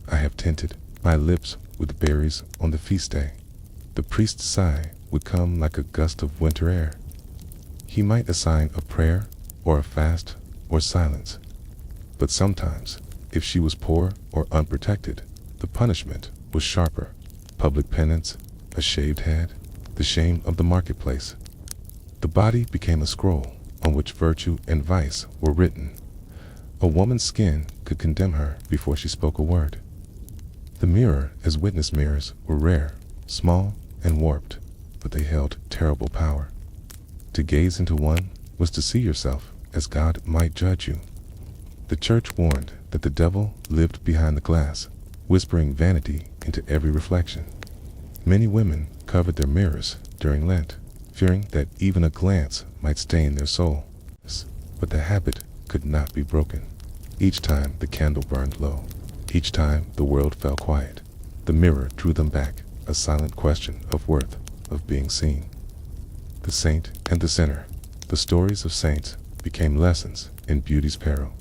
I have tinted my lips with berries on the feast day." The priest's sigh would come like a gust of winter air. He might assign a prayer or a fast or silence. But sometimes, if she was poor or unprotected, the punishment was sharper. Public penance, a shaved head, the shame of the marketplace. The body became a scroll on which virtue and vice were written. A woman's skin could condemn her before she spoke a word. The mirror as witness mirrors were rare, small, and warped, but they held terrible power. To gaze into one was to see yourself as God might judge you. The church warned that the devil lived behind the glass, whispering vanity into every reflection. Many women covered their mirrors during Lent, fearing that even a glance might stain their soul. But the habit could not be broken. Each time the candle burned low, each time the world fell quiet, the mirror drew them back, a silent question of worth, of being seen. The saint and the sinner. The stories of saints became lessons in beauty's peril.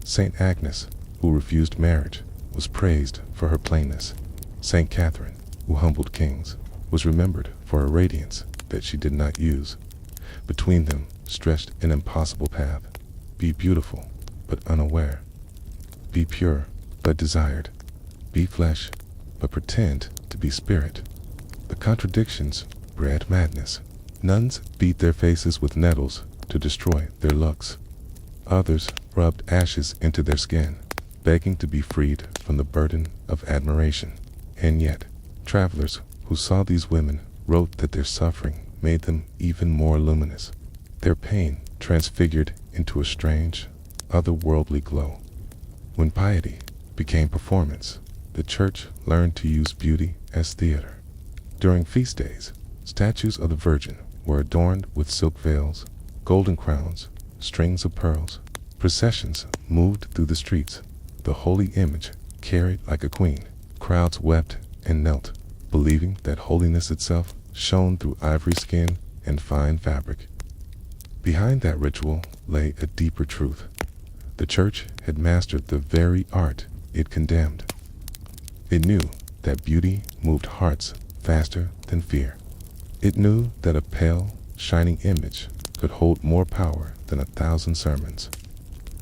Saint Agnes, who refused marriage, was praised for her plainness. Saint Catherine, who humbled kings, was remembered for a radiance that she did not use. Between them stretched an impossible path. Be beautiful, but unaware. Be pure, but desired. Be flesh, but pretend to be spirit. The contradictions bred madness. Nuns beat their faces with nettles to destroy their looks. Others rubbed ashes into their skin, begging to be freed from the burden of admiration. And yet, travelers who saw these women wrote that their suffering made them even more luminous, their pain transfigured into a strange, otherworldly glow. When piety became performance, the church learned to use beauty as theater. During feast days, statues of the Virgin were adorned with silk veils, golden crowns, strings of pearls. Processions moved through the streets, the holy image carried like a queen. Crowds wept and knelt, believing that holiness itself shone through ivory skin and fine fabric. Behind that ritual lay a deeper truth. The church had mastered the very art it condemned. It knew that beauty moved hearts faster than fear. It knew that a pale, shining image could hold more power than 1,000 sermons.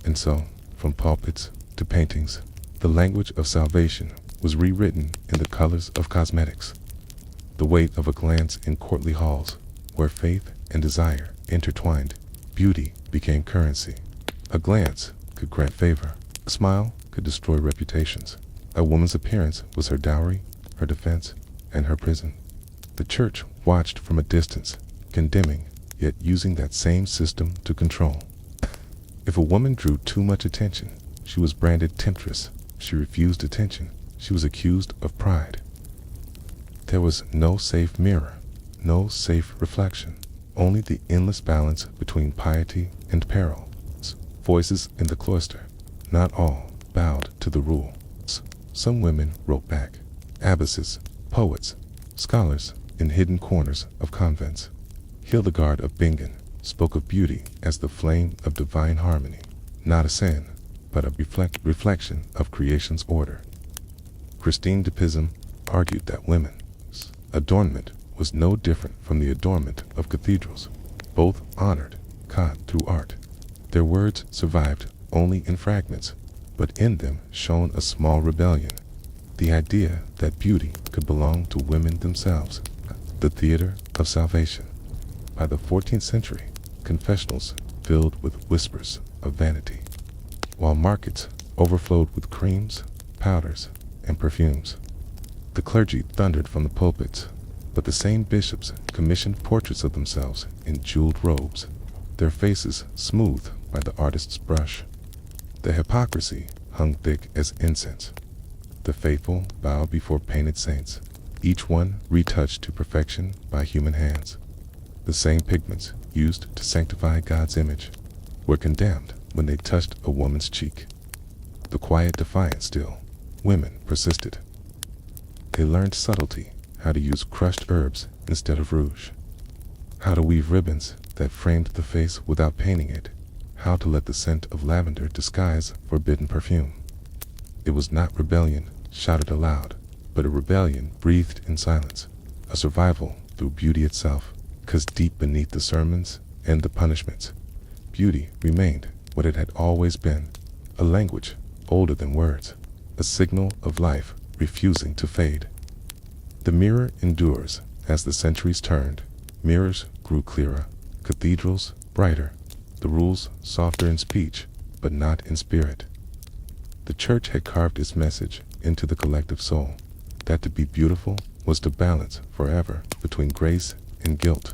And so, from pulpits to paintings, the language of salvation was rewritten in the colors of cosmetics. The weight of a glance in courtly halls, where faith and desire intertwined, beauty became currency. A glance could grant favor. A smile could destroy reputations. A woman's appearance was her dowry, her defense, and her prison. The church watched from a distance, condemning, yet using that same system to control. If a woman drew too much attention, she was branded temptress. She refused attention. She was accused of pride. There was no safe mirror, no safe reflection, only the endless balance between piety and peril. Voices in the cloister, not all bowed to the rule. Some women wrote back, abbesses, poets, scholars in hidden corners of convents. Hildegard of Bingen spoke of beauty as the flame of divine harmony, not a sin, but a reflection of creation's order. Christine de Pizan argued that women's adornment was no different from the adornment of cathedrals. Both honored God through art. Their words survived only in fragments, but in them shone a small rebellion, the idea that beauty could belong to women themselves, the theater of salvation. By the 14th century, confessionals filled with whispers of vanity, while markets overflowed with creams, powders, and perfumes. The clergy thundered from the pulpits, but the same bishops commissioned portraits of themselves in jeweled robes, their faces smoothed by the artist's brush. The hypocrisy hung thick as incense. The faithful bowed before painted saints, each one retouched to perfection by human hands. The same pigments used to sanctify God's image were condemned when they touched a woman's cheek. The quiet defiance still, women persisted. They learned subtlety, how to use crushed herbs instead of rouge, how to weave ribbons that framed the face without painting it, how to let the scent of lavender disguise forbidden perfume. It was not rebellion shouted aloud, but a rebellion breathed in silence, a survival through beauty itself, because deep beneath the sermons and the punishments, beauty remained what it had always been, a language older than words, a signal of life refusing to fade. The mirror endures as the centuries turned. Mirrors grew clearer, cathedrals brighter, the rules softer in speech, but not in spirit. The church had carved its message into the collective soul, that to be beautiful was to balance forever between grace and guilt.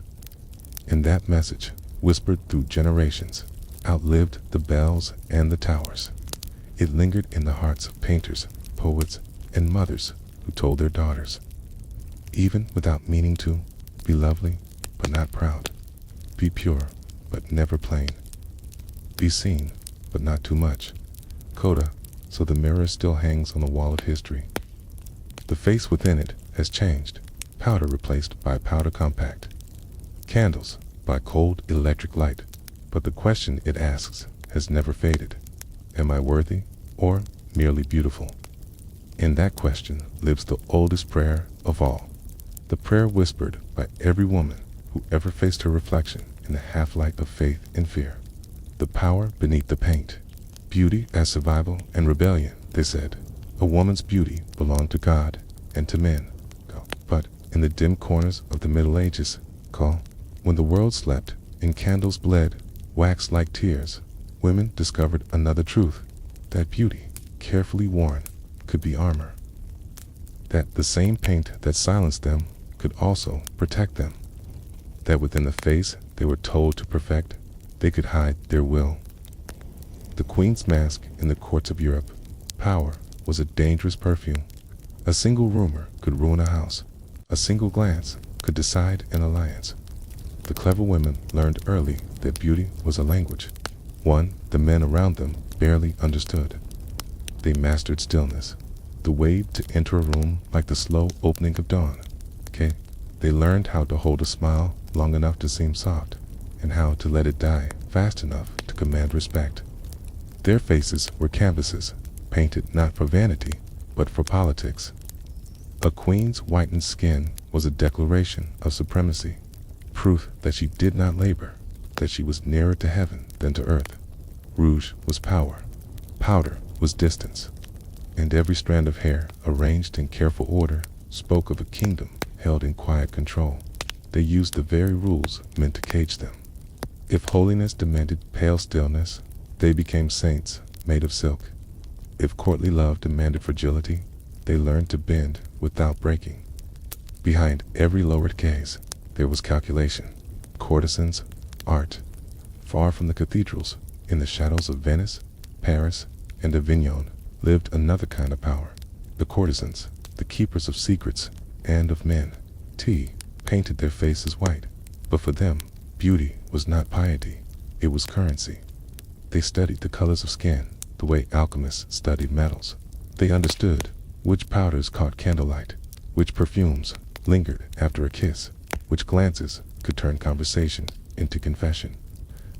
And that message, whispered through generations, outlived the bells and the towers. It lingered in the hearts of painters, poets, and mothers who told their daughters, even without meaning to, be lovely, but not proud. Be pure, but never plain. Be seen, but not too much. Coda, so the mirror still hangs on the wall of history. The face within it has changed, powder replaced by powder compact, candles by cold electric light, but the question it asks has never faded. Am I worthy or merely beautiful? In that question lives the oldest prayer of all, the prayer whispered by every woman who ever faced her reflection in the half-light of faith and fear. The power beneath the paint, beauty as survival and rebellion, they said. A woman's beauty belonged to God and to men. But in the dim corners of the Middle Ages, when the world slept and candles bled, wax like tears, women discovered another truth, that beauty, carefully worn, could be armor. That the same paint that silenced them could also protect them. That within the face they were told to perfect, they could hide their will. The queen's mask in the courts of Europe, power, was a dangerous perfume. A single rumor could ruin a house. A single glance could decide an alliance. The clever women learned early that beauty was a language, one the men around them barely understood. They mastered stillness, the way to enter a room like the slow opening of dawn. Okay? They learned how to hold a smile long enough to seem soft, and how to let it die fast enough to command respect. Their faces were canvases, painted not for vanity, but for politics. A queen's whitened skin was a declaration of supremacy, proof that she did not labor, that she was nearer to heaven than to earth. Rouge was power, powder was distance, and every strand of hair, arranged in careful order, spoke of a kingdom held in quiet control. They used the very rules meant to cage them. If holiness demanded pale stillness, they became saints made of silk. If courtly love demanded fragility, they learned to bend without breaking. Behind every lowered gaze, there was calculation, courtesans, art. Far from the cathedrals, in the shadows of Venice, Paris, and Avignon, lived another kind of power. The courtesans, the keepers of secrets and of men. Painted their faces white, but for them, beauty was not piety, it was currency. They studied the colors of skin, the way alchemists studied metals. They understood which powders caught candlelight, which perfumes lingered after a kiss, which glances could turn conversation into confession.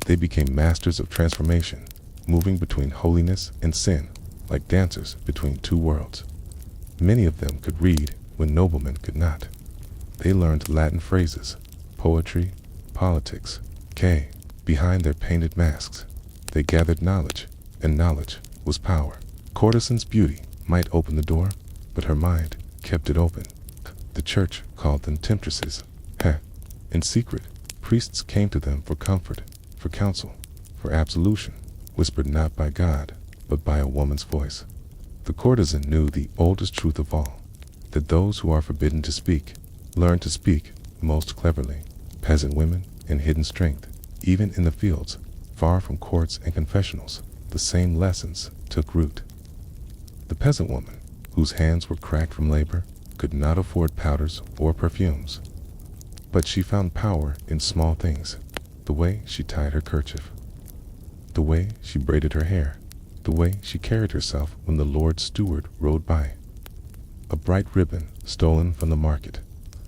They became masters of transformation, moving between holiness and sin, like dancers between two worlds. Many of them could read when noblemen could not. They learned Latin phrases, poetry, politics. Behind their painted masks, they gathered knowledge, and knowledge was power. Courtesan's beauty might open the door, but her mind kept it open. The church called them temptresses. In secret, priests came to them for comfort, for counsel, for absolution, whispered not by God, but by a woman's voice. The courtesan knew the oldest truth of all, that those who are forbidden to speak, learn to speak most cleverly. Peasant women in hidden strength, even in the fields, far from courts and confessionals, the same lessons took root. The peasant woman, whose hands were cracked from labor, could not afford powders or perfumes. But she found power in small things, the way she tied her kerchief, the way she braided her hair, the way she carried herself when the Lord's steward rode by. A bright ribbon stolen from the market,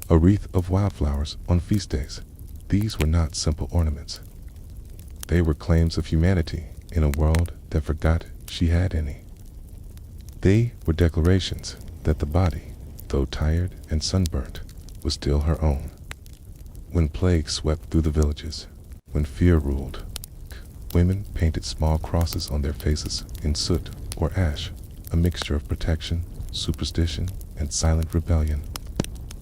a wreath of wildflowers on feast days. These were not simple ornaments. They were claims of humanity in a world that forgot she had any. They were declarations that the body, though tired and sunburnt, was still her own. When plague swept through the villages, when fear ruled, women painted small crosses on their faces in soot or ash, a mixture of protection, superstition, and silent rebellion.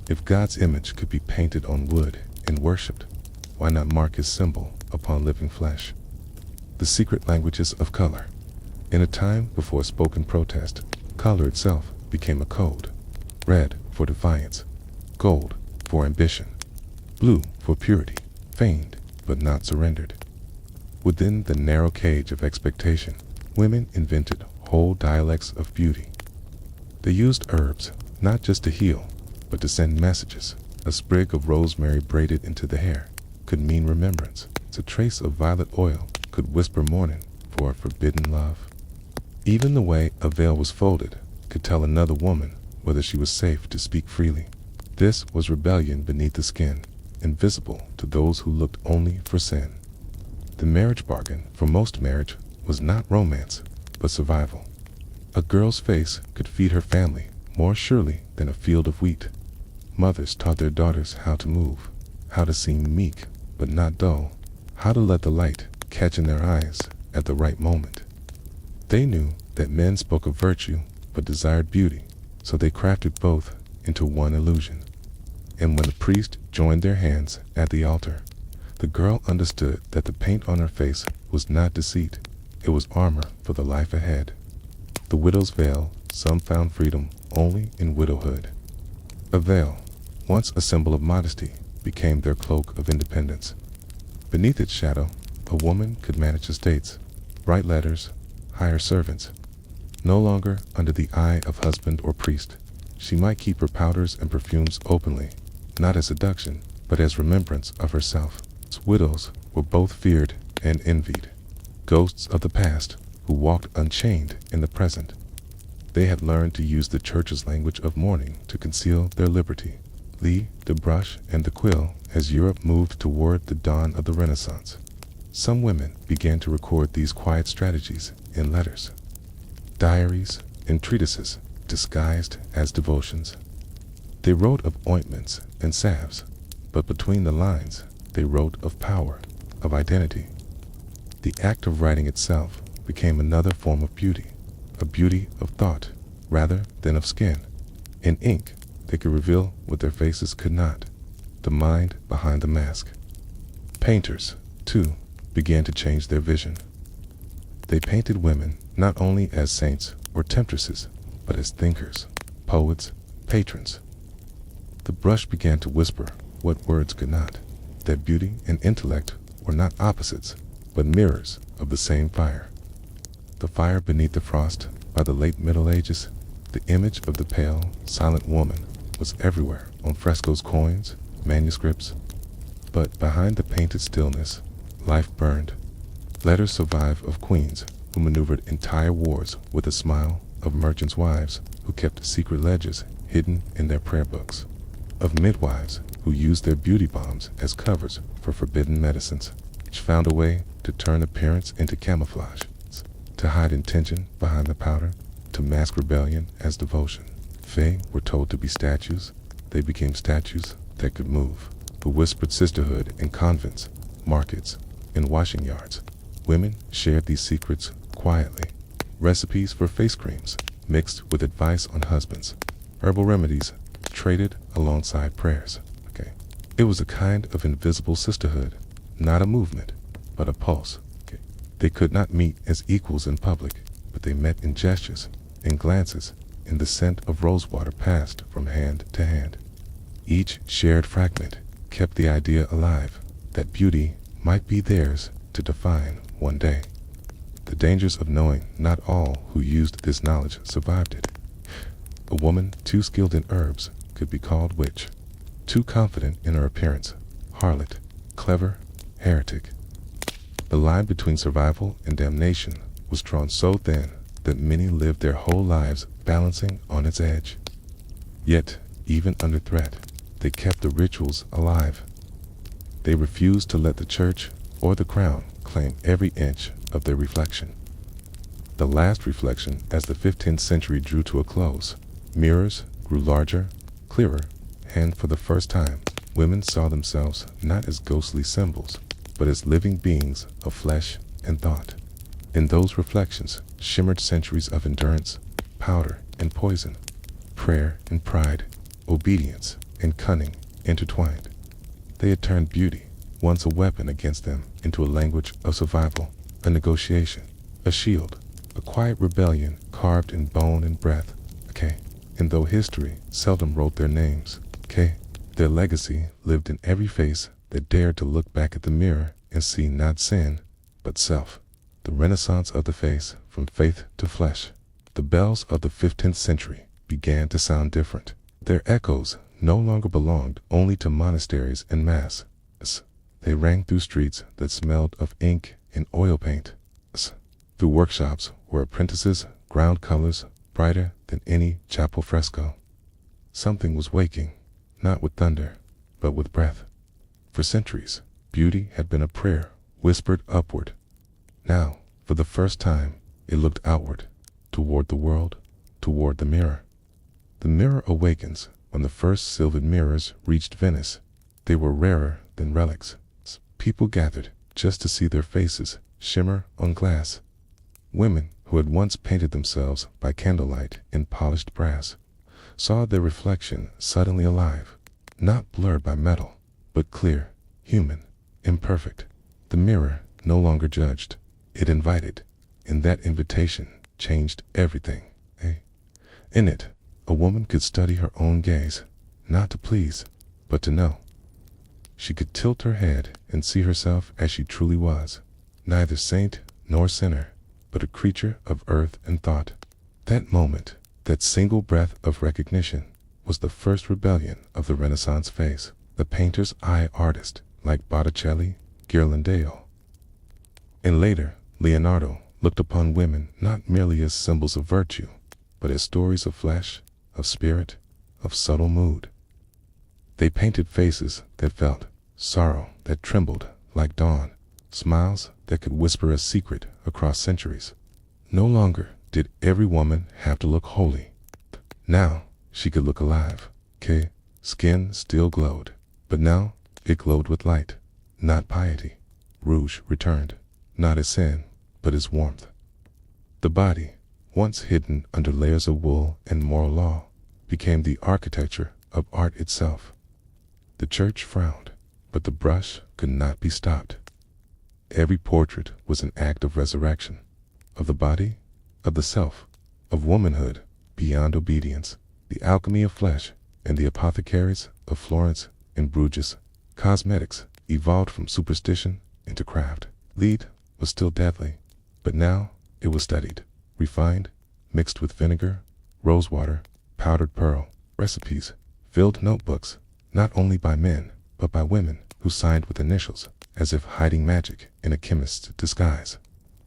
If God's image could be painted on wood and worshipped, why not mark his symbol upon living flesh? The secret languages of color. In a time before spoken protest, color itself became a code. Red for defiance, gold for ambition, blue for purity, feigned but not surrendered. Within the narrow cage of expectation, women invented whole dialects of beauty. They used herbs, not just to heal, but to send messages. A sprig of rosemary braided into the hair could mean remembrance. A trace of violet oil could whisper mourning for a forbidden love. Even the way a veil was folded could tell another woman whether she was safe to speak freely. This was rebellion beneath the skin, invisible to those who looked only for sin. The marriage bargain for most marriage was not romance, but survival. A girl's face could feed her family more surely than a field of wheat. Mothers taught their daughters how to move, how to seem meek but not dull, how to let the light catch in their eyes at the right moment. They knew that men spoke of virtue but desired beauty, so they crafted both into one illusion. And when the priest joined their hands at the altar, the girl understood that the paint on her face was not deceit, It was armor for the life ahead. The widow's veil, some found freedom only in widowhood. A veil, once a symbol of modesty, became their cloak of independence. Beneath its shadow, a woman could manage estates, write letters, hire servants. No longer under the eye of husband or priest, she might keep her powders and perfumes openly, not as seduction, but as remembrance of herself. Widows were both feared and envied, ghosts of the past who walked unchained in the present. They had learned to use the church's language of mourning to conceal their liberty. The brush and the quill as Europe moved toward the dawn of the Renaissance. Some women began to record these quiet strategies in letters, diaries, and treatises disguised as devotions. They wrote of ointments and salves, but between the lines they wrote of power, of identity. The act of writing itself became another form of beauty, a beauty of thought rather than of skin. In ink, they could reveal what their faces could not, the mind behind the mask. Painters, too, began to change their vision. They painted women not only as saints or temptresses, but as thinkers, poets, patrons. The brush began to whisper what words could not, that beauty and intellect were not opposites, but mirrors of the same fire. The fire beneath the frost by the late Middle Ages, the image of the pale, silent woman was everywhere on frescoes, coins, manuscripts. But behind the painted stillness, life burned. Letters survive of queens who maneuvered entire wars with a smile, of merchants' wives who kept secret ledgers hidden in their prayer books, of midwives who used their beauty bombs as covers for forbidden medicines, which found a way to turn appearance into camouflage, to hide intention behind the powder, to mask rebellion as devotion. Fae were told to be statues. They became statues that could move. The whispered sisterhood in convents, markets, and washing yards. Women shared these secrets quietly. Recipes for face creams mixed with advice on husbands. Herbal remedies traded alongside prayers. It was a kind of invisible sisterhood, not a movement, but a pulse. They could not meet as equals in public, but they met in gestures, in glances, in the scent of rosewater passed from hand to hand. Each shared fragment kept the idea alive that beauty might be theirs to define one day. The dangers of knowing not all who used this knowledge survived it. A woman too skilled in herbs could be called witch, too confident in her appearance, harlot, clever, heretic. The line between survival and damnation was drawn so thin that many lived their whole lives balancing on its edge. Yet, even under threat, they kept the rituals alive. They refused to let the church or the crown claim every inch of their reflection. The last reflection, as the 15th century drew to a close, mirrors grew larger, clearer, and for the first time, women saw themselves not as ghostly symbols, but as living beings of flesh and thought. In those reflections shimmered centuries of endurance, powder and poison, prayer and pride, obedience and cunning intertwined. They had turned beauty, once a weapon against them, into a language of survival, a negotiation, a shield, a quiet rebellion carved in bone and breath. And though history seldom wrote their names, their legacy lived in every face that dared to look back at the mirror and see not sin, but self. The renaissance of the face, from faith to flesh. The bells of the 15th century began to sound different. Their echoes no longer belonged only to monasteries and mass. They rang through streets that smelled of ink and oil paint, through workshops where apprentices ground colors brighter than any chapel fresco. Something was waking, not with thunder, but with breath. For centuries, beauty had been a prayer whispered upward. Now, for the first time, it looked outward, toward the world, toward the mirror. The mirror awakens when the first silvered mirrors reached Venice. They were rarer than relics. People gathered just to see their faces shimmer on glass. Women who had once painted themselves by candlelight in polished brass saw their reflection suddenly alive, not blurred by metal, but clear, human, imperfect. The mirror no longer judged. It invited. and that invitation changed everything. In it, a woman could study her own gaze, not to please, but to know. She could tilt her head and see herself as she truly was, neither saint nor sinner, but a creature of earth and thought. That moment, that single breath of recognition, was the first rebellion of the Renaissance phase. The painter's eye artist, like Botticelli, Ghirlandaio, and later Leonardo, looked upon women not merely as symbols of virtue, but as stories of flesh, of spirit, of subtle mood. They painted faces that felt, sorrow that trembled like dawn, smiles that could whisper a secret across centuries. No longer did every woman have to look holy. Now she could look alive. Skin still glowed, but now it glowed with light, not piety. Rouge returned, not as sin, but as warmth. The body, once hidden under layers of wool and moral law, became the architecture of art itself. The church frowned, but the brush could not be stopped. Every portrait was an act of resurrection, of the body, of the self, of womanhood beyond obedience. The alchemy of flesh and the apothecaries of Florence and Bruges, cosmetics evolved from superstition into craft. Lead was still deadly, but now it was studied, refined, mixed with vinegar, rosewater, powdered pearl. Recipes filled notebooks, not only by men, but by women who signed with initials, as if hiding magic in a chemist's disguise.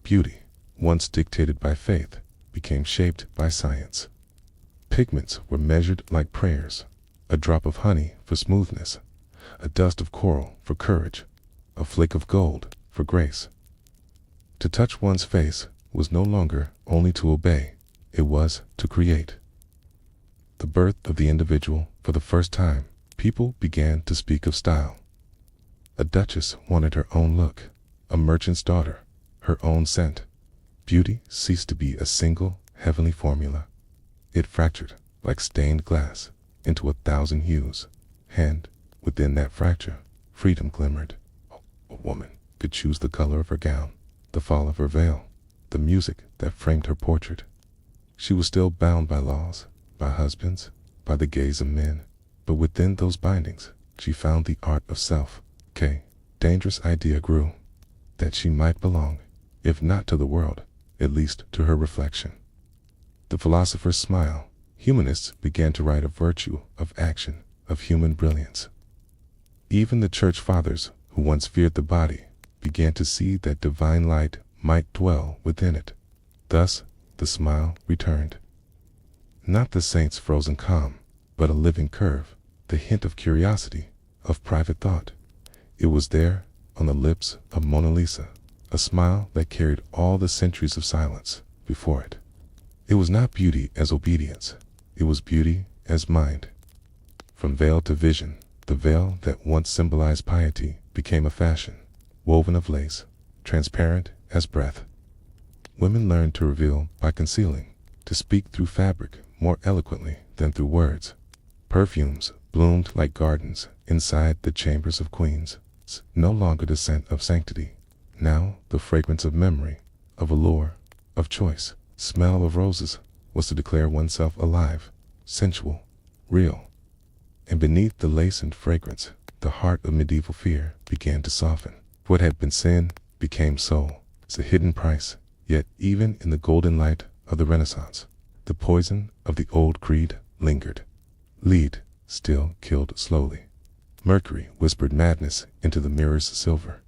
Beauty, once dictated by faith, became shaped by science. Pigments were measured like prayers, a drop of honey for smoothness, a dust of coral for courage, a flake of gold for grace. To touch one's face was no longer only to obey, it was to create. The birth of the individual. For the first time, people began to speak of style. A duchess wanted her own look, a merchant's daughter, her own scent. Beauty ceased to be a single, heavenly formula. It fractured, like stained glass, into 1,000 hues, and, within that fracture, freedom glimmered. A woman could choose the color of her gown, the fall of her veil, the music that framed her portrait. She was still bound by laws, by husbands, by the gaze of men, but within those bindings, she found the art of self. Dangerous idea grew, that she might belong, if not to the world, at least to her reflection. The philosophers smile. Humanists began to write of virtue, of action, of human brilliance. Even the church fathers, who once feared the body, began to see that divine light might dwell within it. Thus, the smile returned. Not the saint's frozen calm, but a living curve, the hint of curiosity, of private thought. It was there, on the lips of Mona Lisa, a smile that carried all the centuries of silence before it. It was not beauty as obedience, it was beauty as mind. From veil to vision, the veil that once symbolized piety became a fashion, woven of lace, transparent as breath. Women learned to reveal by concealing, to speak through fabric more eloquently than through words. Perfumes bloomed like gardens inside the chambers of queens. No longer the scent of sanctity, now the fragrance of memory, of allure, of choice. Smell of roses was to declare oneself alive, sensual, real. And beneath the lace and fragrance, the heart of medieval fear began to soften. What had been sin became soul. It's a hidden price, yet even in the golden light of the Renaissance, the poison of the old creed lingered. Lead still killed slowly. Mercury whispered madness into the mirror's silver.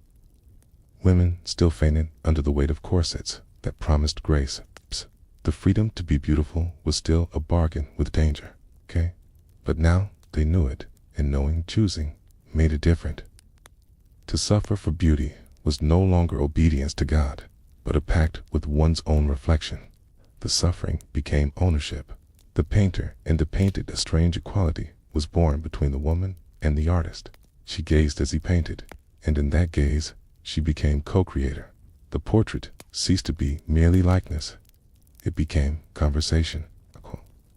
Women still fainted under the weight of corsets that promised grace. The freedom to be beautiful was still a bargain with danger. But now they knew it, and knowing, choosing, made it different. To suffer for beauty was no longer obedience to God, but a pact with one's own reflection. The suffering became ownership. The painter and the painted, a strange equality was born between the woman and the artist. She gazed as he painted, and in that gaze, she became co-creator. The portrait ceased to be merely likeness. It became conversation.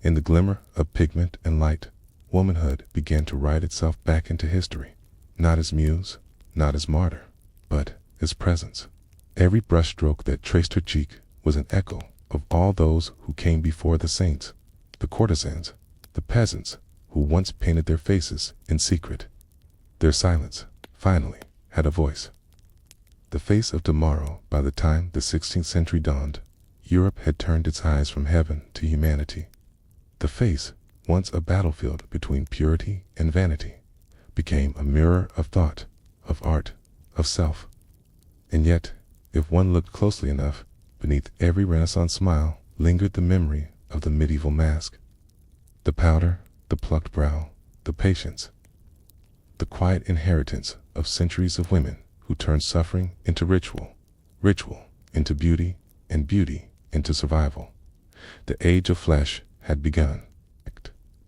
In the glimmer of pigment and light, womanhood began to write itself back into history, not as muse, not as martyr, but as presence. Every brushstroke that traced her cheek was an echo of all those who came before the saints, the courtesans, the peasants who once painted their faces in secret. Their silence, finally, had a voice. The face of tomorrow. By the time the 16th century dawned, Europe had turned its eyes from heaven to humanity. The face, once a battlefield between purity and vanity, became a mirror of thought, of art, of self. And yet, if one looked closely enough, beneath every Renaissance smile lingered the memory of the medieval mask. The powder, the plucked brow, the patience, the quiet inheritance of centuries of women who turned suffering into ritual, ritual into beauty, and beauty into survival. The age of flesh had begun,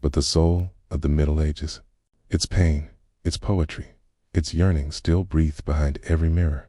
but the soul of the Middle Ages, its pain, its poetry, its yearning still breathed behind every mirror.